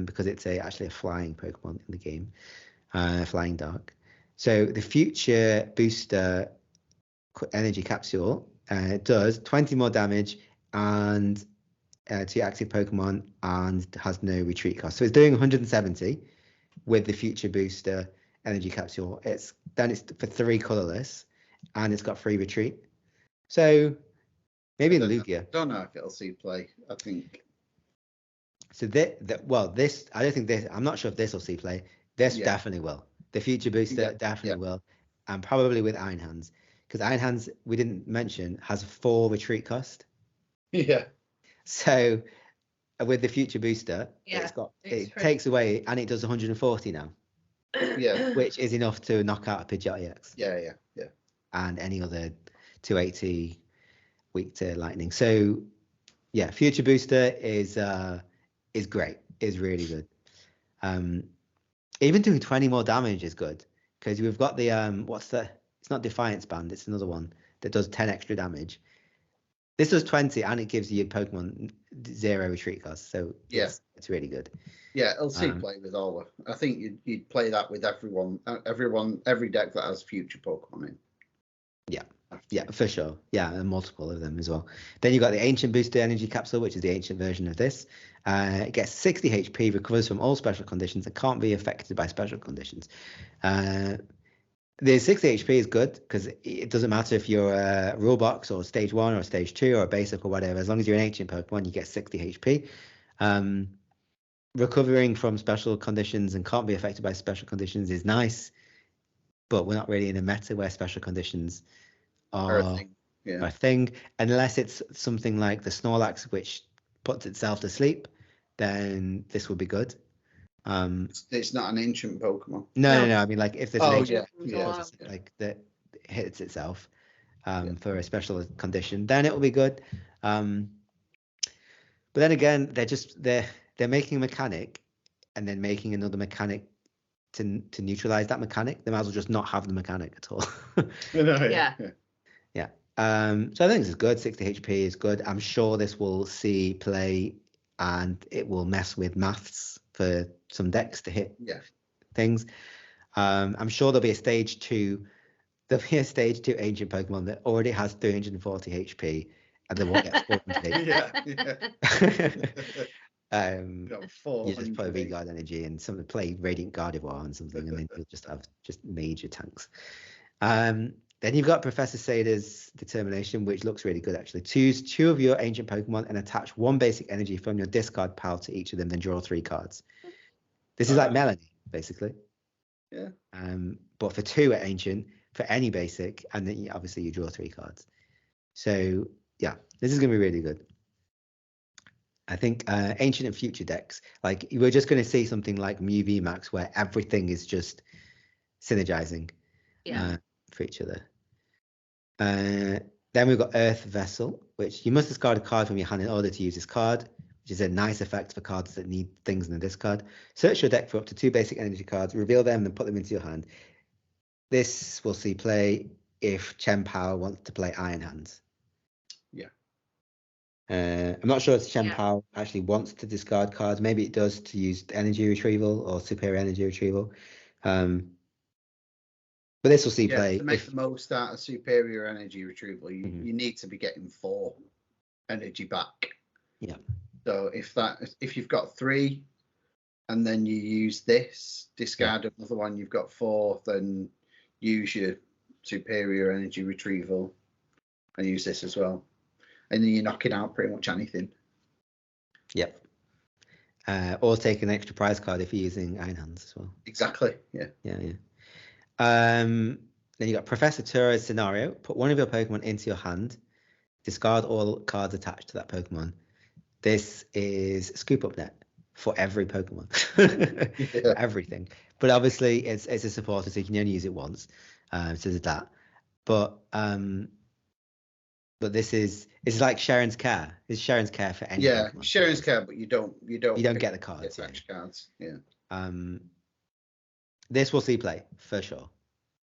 because it's actually a flying Pokemon in the game, Flying Dark. So the future booster energy capsule does 20 more damage and to active Pokemon, and has no retreat cost. So it's doing 170 with the future booster energy capsule. It's for 3 colorless, and it's got 3 retreat. So maybe in Lugia. I don't know if it'll see play. I think. So this I don't think this. I'm not sure if this will see play. This definitely will. The future booster definitely will, and probably with Iron Hands, because Iron Hands, we didn't mention, has 4 retreat cost. Yeah. So with the future booster, it takes away, and it does 140 now. Yeah. Which is enough to knock out a Pidgeot EX. Yeah. And any other 280 weak to lightning. So yeah, future booster is great. Is really good. Even doing 20 more damage is good, because we've got the it's not Defiance Band, it's another one that does 10 extra damage. This does 20, and it gives you Pokemon 0 retreat cost, so it's really good. Yeah, it'll see play with all. I think you'd play that with every deck that has future Pokemon in. Yeah, for sure. Yeah, and multiple of them as well. Then you've got the Ancient Booster Energy Capsule, which is the ancient version of this. It gets 60 HP, recovers from all special conditions, and can't be affected by special conditions. The 60 HP is good, because it doesn't matter if you're a Rule Box or Stage 1 or Stage 2 or Basic or whatever. As long as you're an ancient Pokemon, you get 60 HP. Recovering from special conditions and can't be affected by special conditions is nice, but we're not really in a meta where special conditions are a thing, unless it's something like the Snorlax, which puts itself to sleep. Then this will be good. It's not an ancient Pokemon. No. I mean, like, if there's an ancient like that hits itself for a special condition, then it will be good. But then again, they're making a mechanic and then making another mechanic to neutralize that mechanic. They might as well just not have the mechanic at all. Yeah. So I think this is good. 60 HP is good. I'm sure this will see play, and it will mess with maths for some decks to hit things. I'm sure there'll be a stage 2. There'll be a stage 2 ancient Pokemon that already has 340 HP, and they won't get 400 HP. You just play V-Guard Energy and something, play Radiant Gardevoir and something, and then you'll just have major tanks. Then you've got Professor Sada's Determination, which looks really good, actually. Choose 2 of your ancient Pokemon and attach 1 basic energy from your discard pile to each of them, then draw 3 cards. This is like Melanie, basically. Yeah. But for 2 at ancient, for any basic, and then obviously you draw 3 cards. So yeah, this is going to be really good. I think ancient and future decks, like, we're just going to see something like Mew VMAX, where everything is just synergizing for each other. Then we've got Earth Vessel, which you must discard a card from your hand in order to use this card, which is a nice effect for cards that need things in the discard. Search your deck for up to 2 basic energy cards, reveal them, and put them into your hand. This will see play if Chen Pao wants to play Iron Hands. I'm not sure if Chen Pao actually wants to discard cards. Maybe it does to use energy retrieval or superior energy retrieval. But this will see play. To make the most out of superior energy retrieval, you need to be getting 4 energy back. Yeah. So if you've got 3 and then you use this, discard another one, you've got 4, then use your superior energy retrieval and use this as well. and then you're knocking out pretty much anything. Yep. Or take an extra prize card if you're using Iron Hands as well. Exactly. Yeah. Yeah. Then you got Professor Tura's scenario. Put one of your Pokemon into your hand. Discard all cards attached to that Pokemon. This is Scoop Up Net for every Pokemon. Yeah. Everything. But obviously it's a supporter, so you can only use it once. So there's that. But this is like Sharon's Care. It's Sharon's Care for any Pokemon. Sharon's Care, but you don't get the cards. Get extra cards. Yeah. This will see play for sure.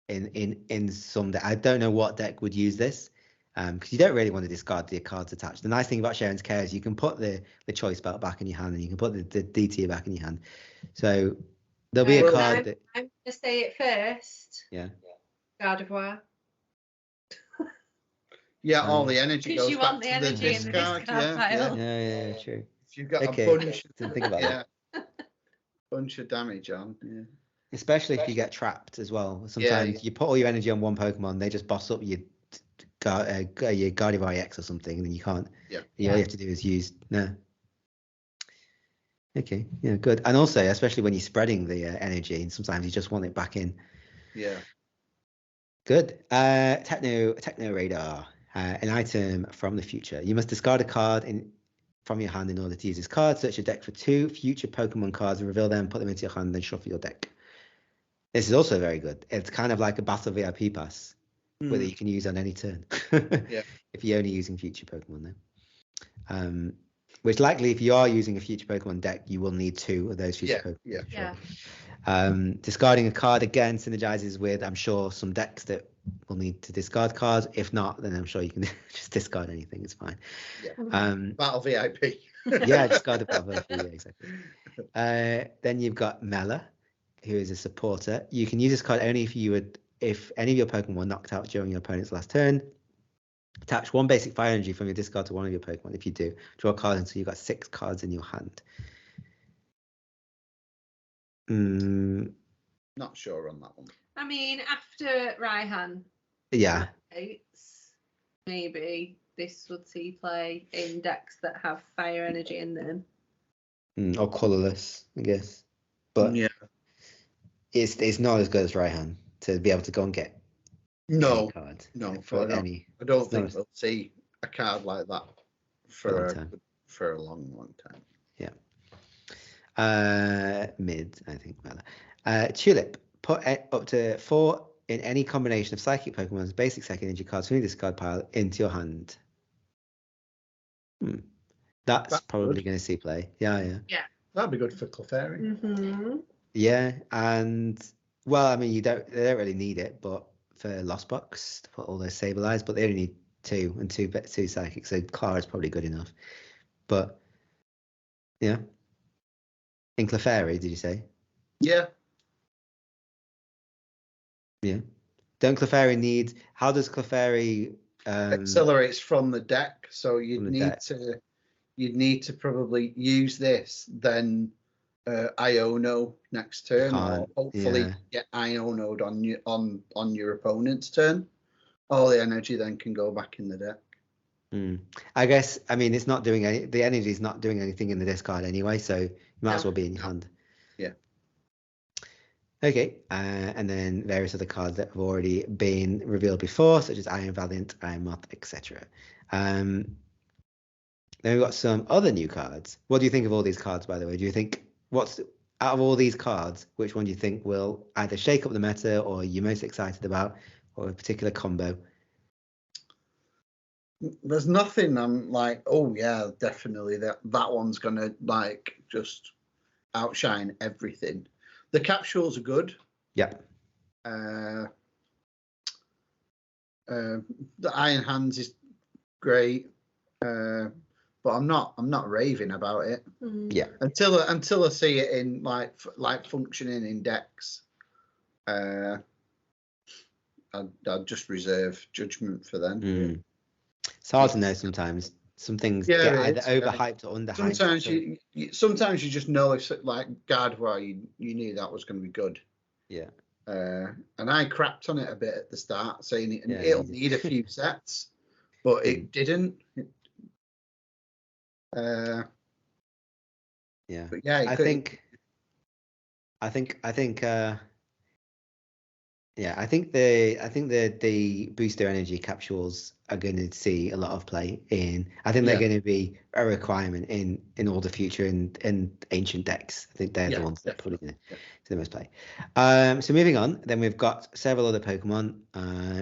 In some deck. I don't know what deck would use this. Because you don't really want to discard the cards attached. The nice thing about Sharon's Care is you can put the choice belt back in your hand, and you can put the DT back in your hand. So there'll be a card that I'm going to say it first. Yeah. Gardevoir. Yeah, all the energy goes you back want the to energy the in the discard. discard pile. Yeah, true. If you've got Okay. a bunch, Didn't think about that. bunch of damage on. Yeah. Especially if you get trapped as well. Sometimes you put all your energy on one Pokemon, they just boss up your Gardevoir EX or something, and then you can't. Yeah. All you have to do is use Okay. Yeah. Good. And also, especially when you're spreading the energy, and sometimes you just want it back in. Yeah. Good. Techno Radar. An item from the future. You must discard a card from your hand in order to use this card. Search your deck for 2 future Pokemon cards and reveal them. Put them into your hand, then shuffle your deck. This is also very good. It's kind of like a Battle VIP pass. Whether you can use on any turn. Yeah. If you're only using future Pokemon then. Which likely if you are using a future Pokemon deck, you will need 2 of those future Pokemon. Yeah. Discarding a card again synergizes with, I'm sure, some decks that will need to discard cards. If not, then I'm sure you can just discard anything. It's fine. Yeah. Battle VIP. Yeah, discard the Battle VIP. Yeah, exactly. Then you've got Mela, who is a supporter. You can use this card only if any of your Pokemon were knocked out during your opponent's last turn. Attach 1 basic fire energy from your discard to one of your Pokemon. If you do, draw a card until you've got 6 cards in your hand. Not sure on that one. I mean, after Raihan, Yeah. maybe this would see play in decks that have fire energy in them. Or colorless, I guess. But yeah, it's not as good as Raihan to be able to go and get any card. For any. I don't think we'll see a card like that for a long time. Yeah. Mid, I think. Tulip. Put up to 4 in any combination of Psychic Pokemon's basic second energy cards from your discard pile into your hand. That's probably going to see play. Yeah. That'd be good for Clefairy. Mm-hmm. Yeah, and well, I mean, they don't really need it, but for Lost Box to put all those Sableyes, but they only need 2 and 2 Psychic, so Clara is probably good enough. But yeah, in Clefairy, did you say? Yeah. Yeah. Don't Clefairy need? How does Clefairy accelerates from the deck? So you'd need to probably use this, then Iono next turn, or hopefully get Iono'd on your opponent's turn. All the energy then can go back in the deck. I guess, I mean, it's not doing the energy is not doing anything in the discard anyway, so you might as well be in your hand. Yeah. Okay, and then various other cards that have already been revealed before, such as Iron Valiant, Iron Moth, etc. Then we've got some other new cards. What do you think of all these cards, by the way? Do you think out of all these cards, which one do you think will either shake up the meta, or you're most excited about, or a particular combo? There's nothing I'm like, oh yeah, definitely that one's gonna like just outshine everything. The capsules are good. Yeah. The Iron Hands is great. But I'm not raving about it. Yeah. Until I see it in like functioning in decks. I'd just reserve judgment for them. It's hard to know sometimes. Some things get either overhyped or underhyped. Sometimes you just know if like Gardevoir, you knew that was going to be good. Yeah. And I crapped on it a bit at the start, saying it'll need a few sets, but it didn't. Yeah. But yeah, I think the booster energy capsules are going to see a lot of play in. I think they're going to be a requirement in all the future and ancient decks. I think they're the ones that probably going to see the most play. So moving on, then we've got several other Pokemon.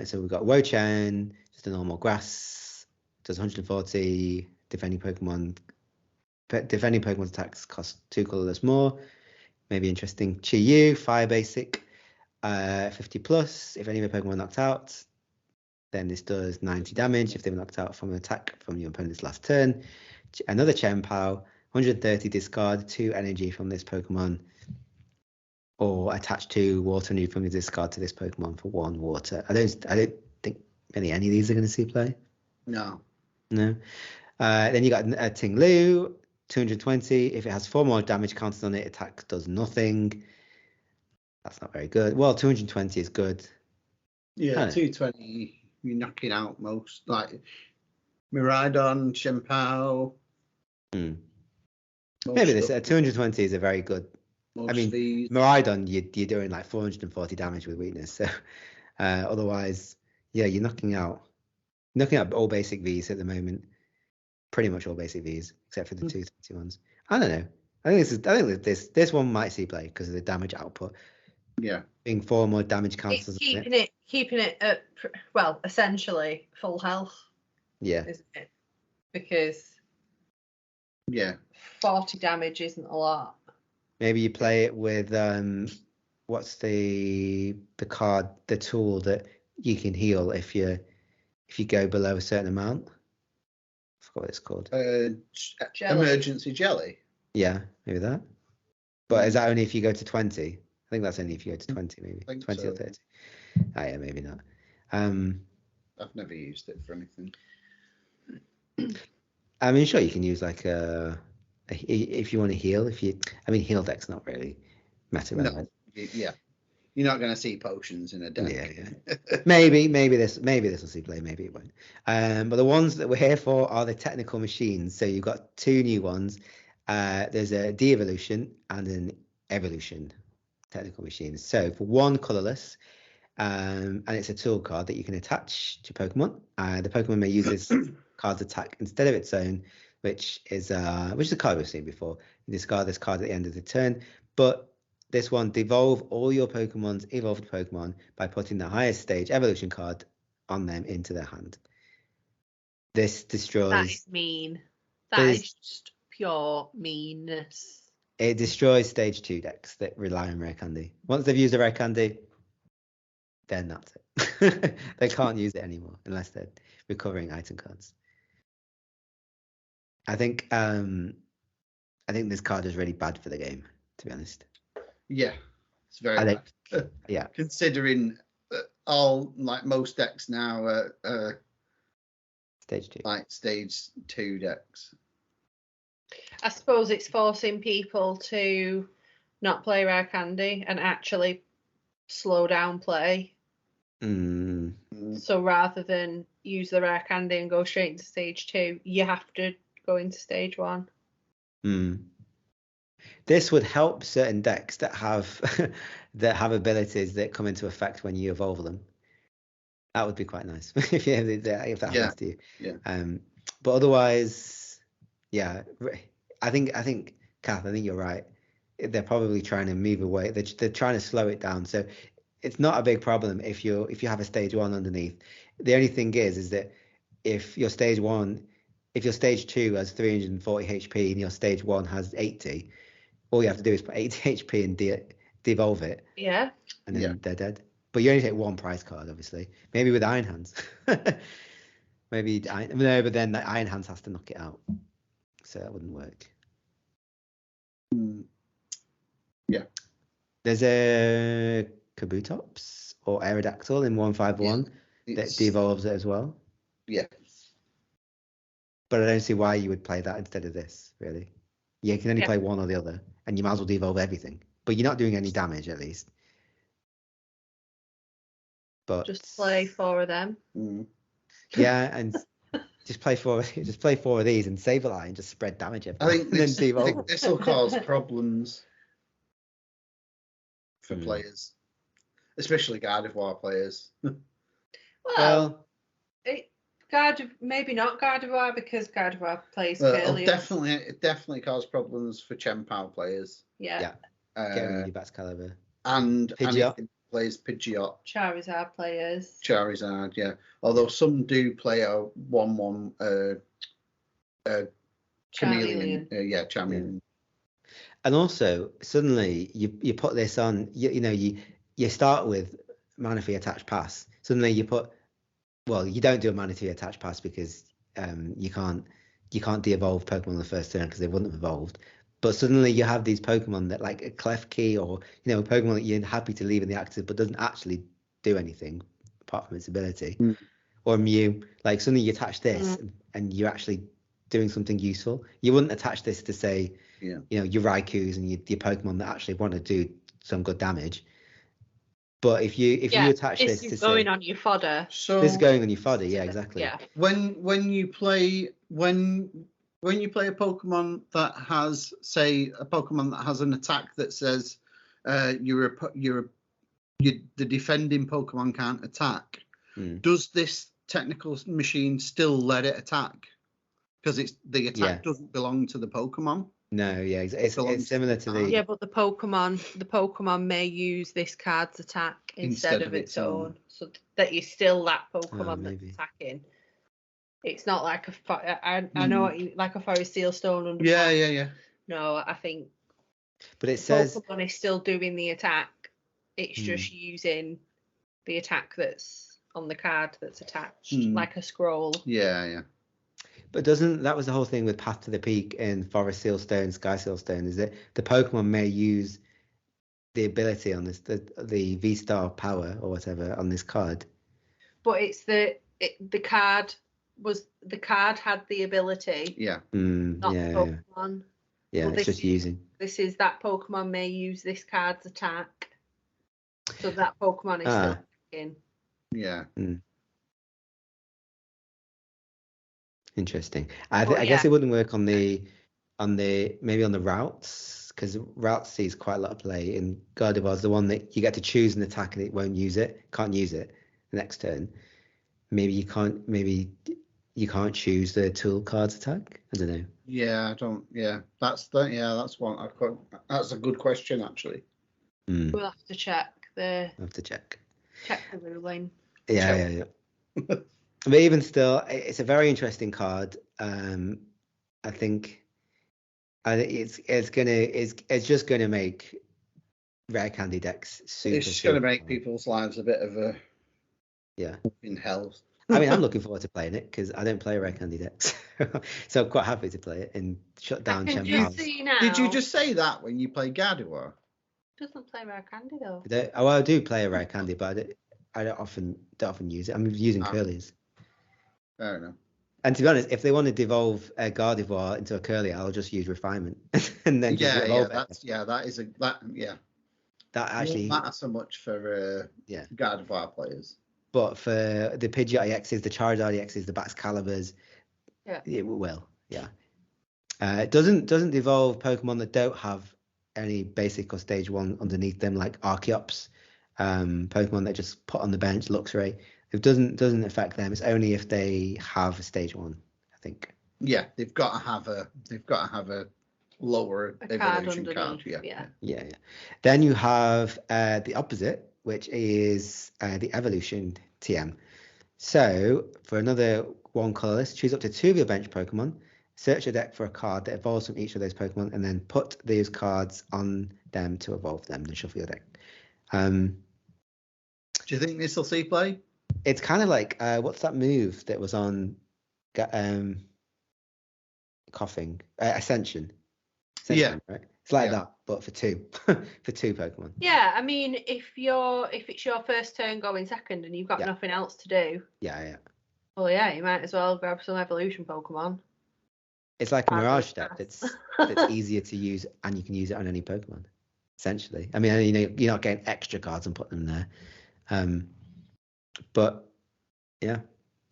So we've got Wo-Chan, just a normal grass, does 140 defending Pokemon. Defending Pokemon's attacks cost 2 colorless more. Maybe interesting. Chi-Yu, fire basic. 50 plus. If any of your Pokemon knocked out, then this does 90 damage if they were knocked out from an attack from your opponent's last turn. Another Chien-Pao, 130 discard 2 energy from this Pokemon, or attach 2 water energy from the discard to this Pokemon for 1 water. I don't think really any of these are going to see play. No. Then you got a Ting-Lu, 220. If it has 4 more damage counters on it, attack does nothing. That's not very good. Well, 220 is good. Yeah, 220, you're knocking out most. Like Miraidon, Chien-Pao. Maybe this 220 is a very good. I mean, Miraidon, you're doing like 440 damage with weakness. So otherwise, yeah, you're knocking out all basic Vs at the moment. Pretty much all basic Vs, except for the 230 ones. I don't know. I think this one might see play because of the damage output. Yeah, being 4 more damage counters. Keeping it at essentially full health. Yeah, isn't it? Because 40 damage isn't a lot. Maybe you play it with what's the card, the tool that you can heal if you go below a certain amount. I forgot what it's called. Emergency jelly. Yeah, maybe that. But is that only if you go to 20? I think that's only if you go to 20, maybe 20 or 30. Oh yeah, maybe not. I've never used it for anything. I mean, sure, you can use like if you want to heal. Heal deck's not really meta relevant. No, yeah, you're not going to see potions in a deck. Yeah. maybe this will see play. Maybe it won't. But the ones that we're here for are the technical machines. So you've got 2 new ones. There's a Devolution and an Evolution technical machines. So for 1 colorless, and it's a tool card that you can attach to Pokemon. The Pokemon may use this card's attack instead of its own, which is a card we've seen before. You discard this card at the end of the turn, but this one, devolve all your Pokemon's evolved Pokemon by putting the highest stage evolution card on them into their hand. This destroys. That is mean. That is just pure meanness. It destroys stage 2 decks that rely on rare candy. Once they've used a rare candy, then that's it. They can't use it anymore unless they're recovering item cards. I think this card is really bad for the game, to be honest. Yeah, it's very bad. Yeah. Considering all, like most decks now are stage 2. Like stage 2 decks. I suppose it's forcing people to not play rare candy and actually slow down play. So rather than use the rare candy and go straight into stage 2, you have to go into stage 1. This would help certain decks that have abilities that come into effect when you evolve them. That would be quite nice if that happens to you. Yeah. But otherwise, yeah, I think Kath, I think you're right. They're probably trying to move away. They're trying to slow it down. So it's not a big problem if you have a stage 1 underneath. The only thing is that if your stage 2 has 340 HP and your stage 1 has 80, all you have to do is put 80 HP and devolve it. Yeah. And then they're dead. But you only take 1 prize card, obviously. Maybe with Iron Hands. But then the Iron Hands has to knock it out. So that wouldn't work. Yeah. There's a Kabutops or Aerodactyl in 151 that devolves it as well. Yeah. But I don't see why you would play that instead of this, really. You can only play one or the other, and you might as well devolve everything. But you're not doing any damage, at least. But just play 4 of them. Yeah, and just play four of these and save a line and just spread damage everywhere. I think this will cause problems for players, especially Gardevoir players. Well, maybe not Gardevoir because Gardevoir plays It'll Curly. definitely cause problems for Chien-Pao players. Yeah. Getting your bats caliber. And Pidgeot. it plays Pidgeot. Charizard players. Charizard, yeah. Although some do play a 1/1 chameleon. Chameleon. And also, suddenly you put this on. You start with Manaphy attached pass. Suddenly you don't do a Manaphy attached pass because you can't de-evolve Pokemon the first turn because they wouldn't have evolved. But suddenly you have these Pokemon that like a Klefki or a Pokemon that you're happy to leave in the active but doesn't actually do anything apart from its ability. Or Mew. Like suddenly you attach this and you're actually doing something useful. You wouldn't attach this to say your Raikous and your Pokemon that actually want to do some good damage. But if you attach this to going on your fodder. So this is going on your fodder, yeah, exactly. Yeah. When you play a Pokemon that has, say, a Pokemon that has an attack that says the defending Pokemon can't attack, does this technical machine still let it attack? Because the attack doesn't belong to the Pokemon. No, yeah, it's similar to the. Yeah, but the Pokemon may use this card's attack instead of its own, so that you still that Pokemon that's attacking. It's not like I know what you, like a Forest Seal Stone under. Yeah. No, I think. But it says Pokemon is still doing the attack. It's just using the attack that's on the card that's attached, like a scroll. Yeah. But that was the whole thing with Path to the Peak and Forest Seal Stone, Sky Seal Stone, is that the Pokemon may use the ability on this, the V-Star power or whatever on this card. But it's the card had the ability. Yeah. Not the Pokemon. Yeah, it's just using. This is that Pokemon may use this card's attack. So that Pokemon is still attacking. Yeah. Interesting. I guess it wouldn't work on the maybe on the routes, because route sees quite a lot of play. In Gardevoir is the one that you get to choose an attack and it can't use it the next turn. Maybe you can't choose the tool card's attack. I don't know. Yeah, I don't. Yeah, that's one. That's a good question actually. We'll have to check the. I'll have to check the ruling. Yeah. But even still, it's a very interesting card. I think it's just gonna make rare candy decks super. It's just gonna make people's lives a bit of a in hell. I mean, I'm looking forward to playing it because I don't play rare candy decks, so I'm quite happy to play it and shut down Chien-Pao. Did you just say that when you play Gardevoir? Doesn't play rare candy though. I do play a rare candy, but I don't often use it. I'm using Curlies. Fair enough. And to be honest, if they want to devolve a Gardevoir into a Curly, I'll just use Refinement and then just evolve it. That actually won't matter so much for Gardevoir players. But for the Pidgeot EXs, the Charizard EXs, the Baxcaliburs, it will. Yeah. It doesn't devolve Pokemon that don't have any basic or stage 1 underneath them, like Archeops, Pokemon that just put on the bench, Luxray. It doesn't affect them. It's only if they have a stage 1, I think. Yeah, they've got to have a lower evolution card. Yeah. Then you have the opposite, which is the evolution TM. So for another 1 colorless, choose up to 2 of your bench Pokemon, search your deck for a card that evolves from each of those Pokemon, and then put those cards on them to evolve them, and shuffle your deck. Do you think this will see play? It's kind of like what's that move that was on Coughing? Ascension. Right? It's like that, but for 2 Pokemon. Yeah, I mean, if it's your first turn going second and you've got nothing else to do. Yeah. Well, yeah, you might as well grab some evolution Pokemon. It's like a Mirage deck that's easier to use, and you can use it on any Pokemon. Essentially, I mean, you're not getting extra cards and put them there, but yeah,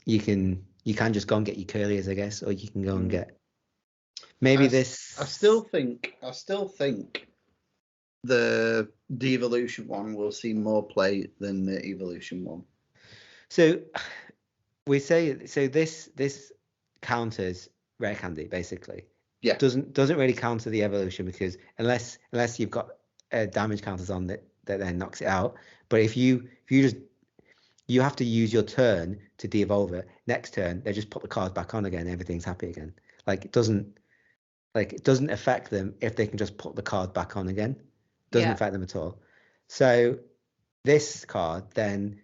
you can you can just go and get your Curliers, I guess, or you can go and get maybe this. I still think the Devolution one will see more play than the Evolution one. So we say this counters rare candy basically. Yeah. Doesn't really counter the Evolution because unless you've got damage counters on that then knocks it out. But if you have to use your turn to de-evolve it. Next turn, they just put the cards back on again. Everything's happy again. It doesn't affect them if they can just put the card back on again. Doesn't affect them at all. So this card then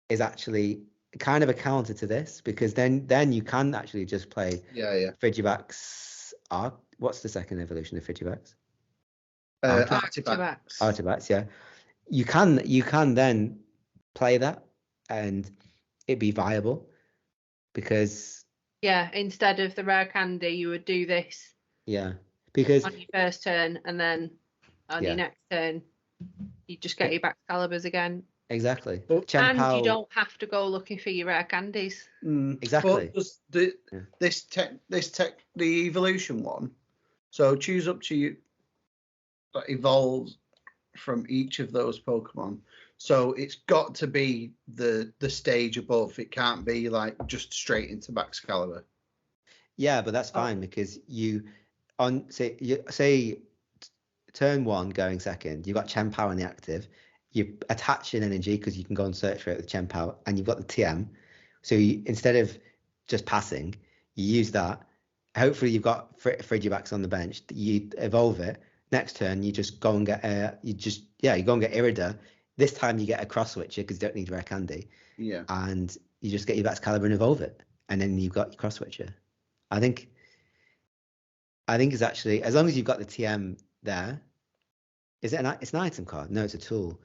is actually kind of a counter to this because then you can actually just play Frigibax. What's the second evolution of Frigibax? Artibats, yeah. You can then play that and it'd be viable because instead of the rare candy you would do this because on your first turn and then on your next turn you just get your Excaliburs again. Exactly. And you don't have to go looking for your rare candies. Exactly. But the evolution one, so choose up to you that evolves from each of those Pokemon. So it's got to be the stage above. It can't be just straight into Excalibur. Yeah, but that's fine because say turn 1 going second, you've got Chien-Pao in the active. You attach an energy because you can go and search for it with Chien-Pao, and you've got the TM. So instead of just passing, you use that. Hopefully, you've got Frigibax on the bench. You evolve it. Next turn, you just go and get you go and get Irida. This time, you get a cross switcher because you don't need rare candy. Yeah. And you just get your Excalibur and evolve it, and then you've got your cross switcher. I think it's actually as long as you've got the TM there. Is it it's an item card? No, it's a tool.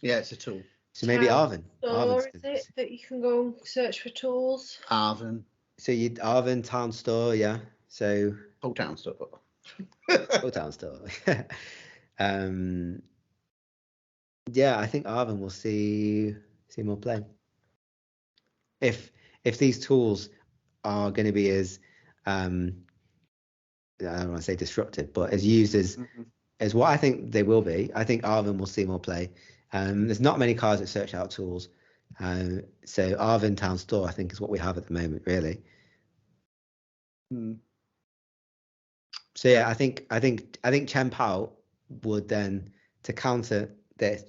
Yeah, it's a tool. So maybe Arven. Or is it that you can go and search for tools? Arven. So Arven Town Store, yeah. So Town Store. Town Store. Yeah, I think Arven will see more play. If these tools are going to be as I don't want to say disruptive, but as used as what I think they will be, I think Arven will see more play. There's not many cards that search out tools. So Arven Town Store, I think, is what we have at the moment, really. So yeah, I think Chien-Pao would then to counter this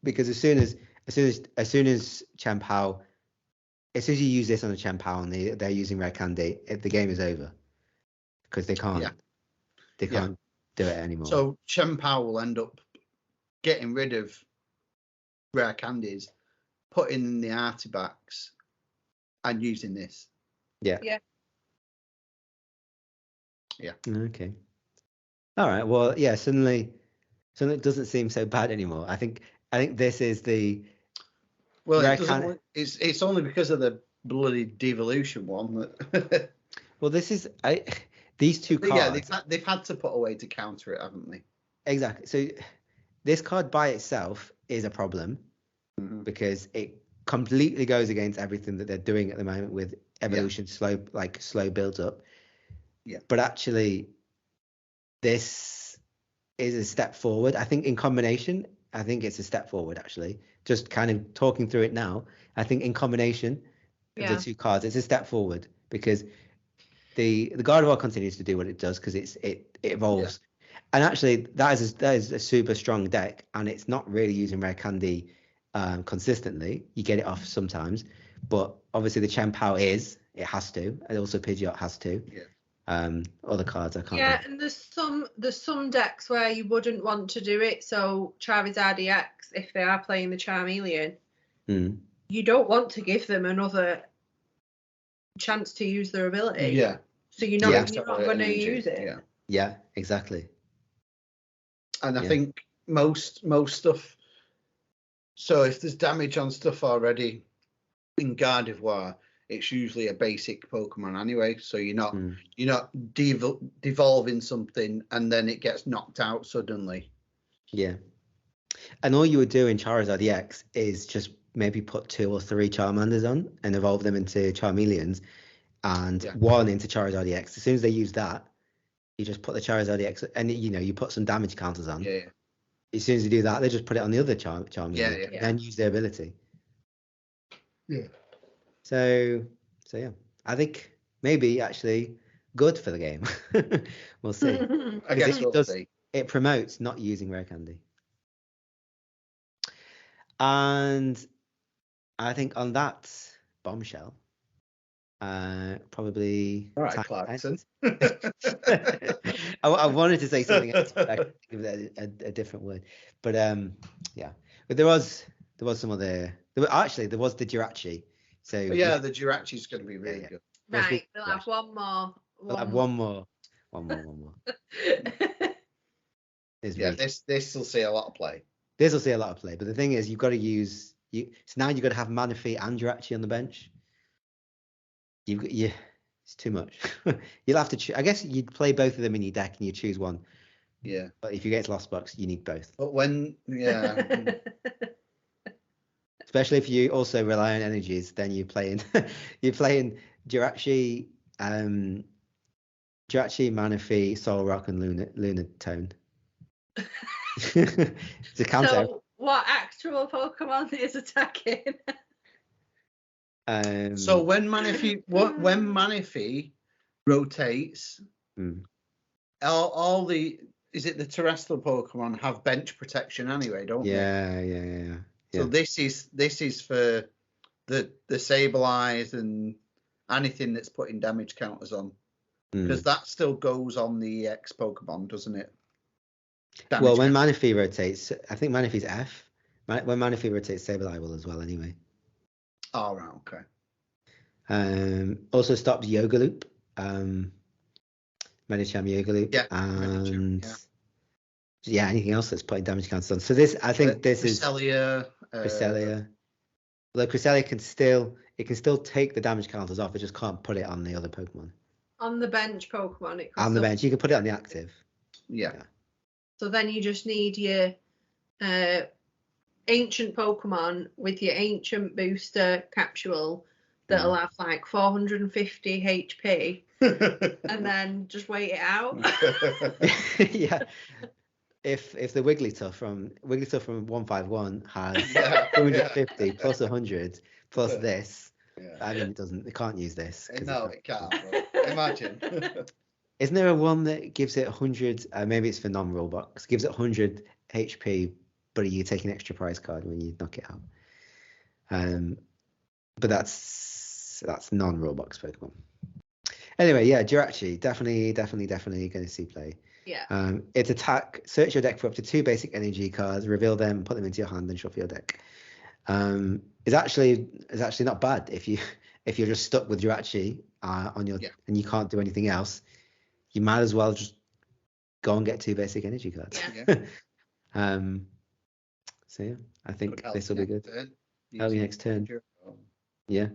because as soon as Chien-Pao, as soon as you use this on a Chien-Pao and they're using rare candy, the game is over because they can't do it anymore. So Chien-Pao will end up getting rid of rare candies, putting in the artifacts, and using this. Yeah. Okay. All right. Well, yeah. Suddenly it doesn't seem so bad anymore. I think this is the. Well, it's only because of the bloody Devolution one that. Well, this is these two cards. Yeah, they've had to put a way to counter it, haven't they? Exactly. So this card by itself is a problem because it completely goes against everything that they're doing at the moment with evolution, slow builds up. Yeah. But actually, this is a step forward. I think in combination, I think it's a step forward. Actually, just kind of talking through it now, I think in combination of the two cards, it's a step forward because the Gardevoir continues to do what it does because it evolves. And actually, that is a super strong deck, and it's not really using rare candy consistently. You get it off sometimes, but obviously the Chien-Pao it has to, and also Pidgeot has to. Yeah. Other cards I can't. Yeah, and there's some decks where you wouldn't want to do it. So Charizard EX, if they are playing the Charmeleon, you don't want to give them another chance to use their ability. Yeah. So you're not going to use it. Yeah. Yeah, exactly. And I think most stuff. So if there's damage on stuff already in Gardevoir, it's usually a basic Pokemon anyway. So you're not devolving something and then it gets knocked out suddenly. Yeah. And all you would do in Charizard EX is just maybe put 2 or 3 Charmanders on and evolve them into Charmeleons. and 1 into Charizard EX. As soon as they use that, you just put the Charizard EX, and you put some damage counters on. Yeah. As soon as you do that, they just put it on the other Charm. Then use their ability. Yeah. So yeah, I think maybe actually good for the game. We'll see. I guess we'll see. It promotes not using rare candy. And I think on that bombshell, probably. All right, Clarkson. I wanted to say something else, but I could give it a different word. But yeah, but there was some other. There was the Jirachi. So yeah, the Jirachi's going to be really good. Right, we'll have one more. We'll have one more. Yeah, this will see a lot of play. This will see a lot of play, but the thing is, you've got to use so now you've got to have Manaphy and Jirachi on the bench. It's too much. You'll have to I guess you'd play both of them in your deck and you choose one. Yeah. But if you get to Lost Box, you need both. But especially if you also rely on energies, then you're playing Jirachi, Manaphy, Solrock, and Lunatone. It's a counter. So what actual Pokemon is attacking? So when Manaphy rotates, all the is it the terrestrial Pokemon have bench protection anyway, don't they? Yeah. So this is for the Sableye and anything that's putting damage counters on, because that still goes on the EX Pokemon, doesn't it? Well, when Manaphy rotates, I think Manaphy's F. When Manaphy rotates, Sableye will as well anyway. Oh, right, okay. Also stops Yoga Loop, Medicham Yoga Loop, and anything else that's putting damage counters on. So this, I think, this Cresselia, is Cresselia. Although Cresselia can still take the damage counters off, it just can't put it on the other Pokemon. On the bench Pokemon, it on the bench, you can put it on the active. Yeah. So then you just need your ancient Pokemon with your ancient booster capsule that'll have like 450 HP, and then just wait it out. Yeah. If the Wigglytuff from 151 has 250 plus 100 plus this, I mean it can't use this. No, it can't. Imagine. Isn't there a one that gives it 100? Maybe it's for non-roll box. Gives it 100 HP, but you take an extra prize card when you knock it out. But that's non-roll box Pokemon. Anyway, yeah, Jirachi definitely going to see play. Yeah. It's attack. Search your deck for up to 2 basic energy cards. Reveal them, put them into your hand, and shuffle your deck. It's actually not bad if you're just stuck with Jirachi on your and you can't do anything else. You might as well just go and get 2 basic energy cards. Yeah. So yeah, I think this will be good. Help you next turn. Yeah.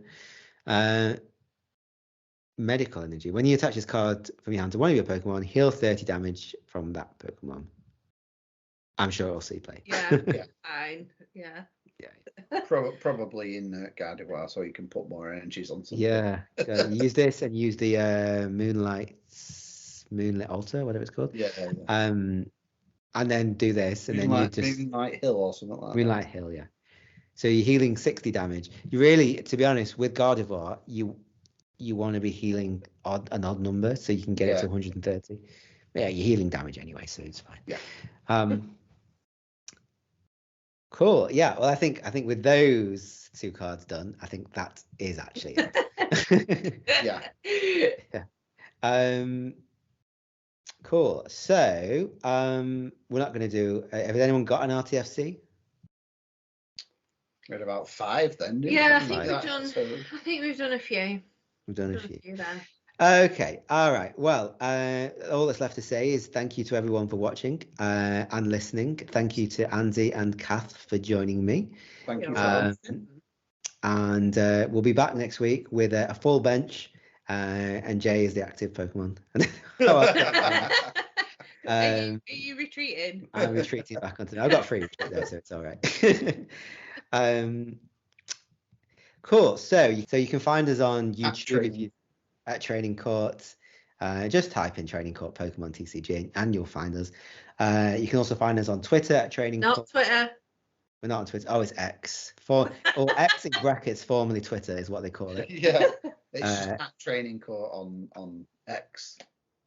Medical energy. When you attach this card from your hand to one of your Pokemon, heal 30 damage from that Pokemon. I'm sure it'll see play. Yeah. Fine. Yeah. Probably in Gardevoir, so you can put more energies on something. Yeah. Use this and use the Moonlit Altar, whatever it's called. Yeah. And then do this, and then you just Moonlight Hill or something like that. Moonlight Hill, yeah. So you're healing 60 damage. You really, to be honest, with Gardevoir, you want to be healing an odd number so you can get it to 130. Yeah, you're healing damage anyway, so it's fine. Yeah. Cool. Yeah. Well, I think with those 2 cards done, I think that is actually it. Yeah. Cool. So we're not going to do. Has anyone got an RTFC? We had about 5 then. I think we've done a few. We've done a few then. Okay. All right. Well, all that's left to say is thank you to everyone for watching and listening. Thank you to Andy and Kath for joining me. Thank you. And we'll be back next week with a full bench. And Jay is the active Pokemon. Are you retreating? I'm retreating back onto. I've got 3 retreat there, so it's all right. Cool. So you can find us on YouTube. at Training Court. Just type in Training Court Pokemon TCG and you'll find us. You can also find us on Twitter at Training Court. Not Twitter. We're not on Twitter. Oh, it's X. Or X in brackets, formerly Twitter is what they call it. Yeah, it's just at Training Court on X.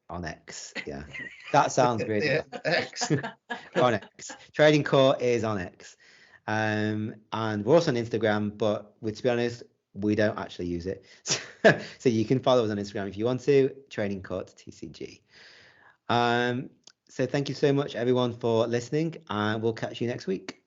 On X, yeah. That sounds really Yeah, X. on X. Trading Court is on X. And we're also on Instagram, but to be honest, we don't actually use it. So you can follow us on Instagram if you want to, Trading Court TCG. So thank you so much, everyone, for listening, and we'll catch you next week.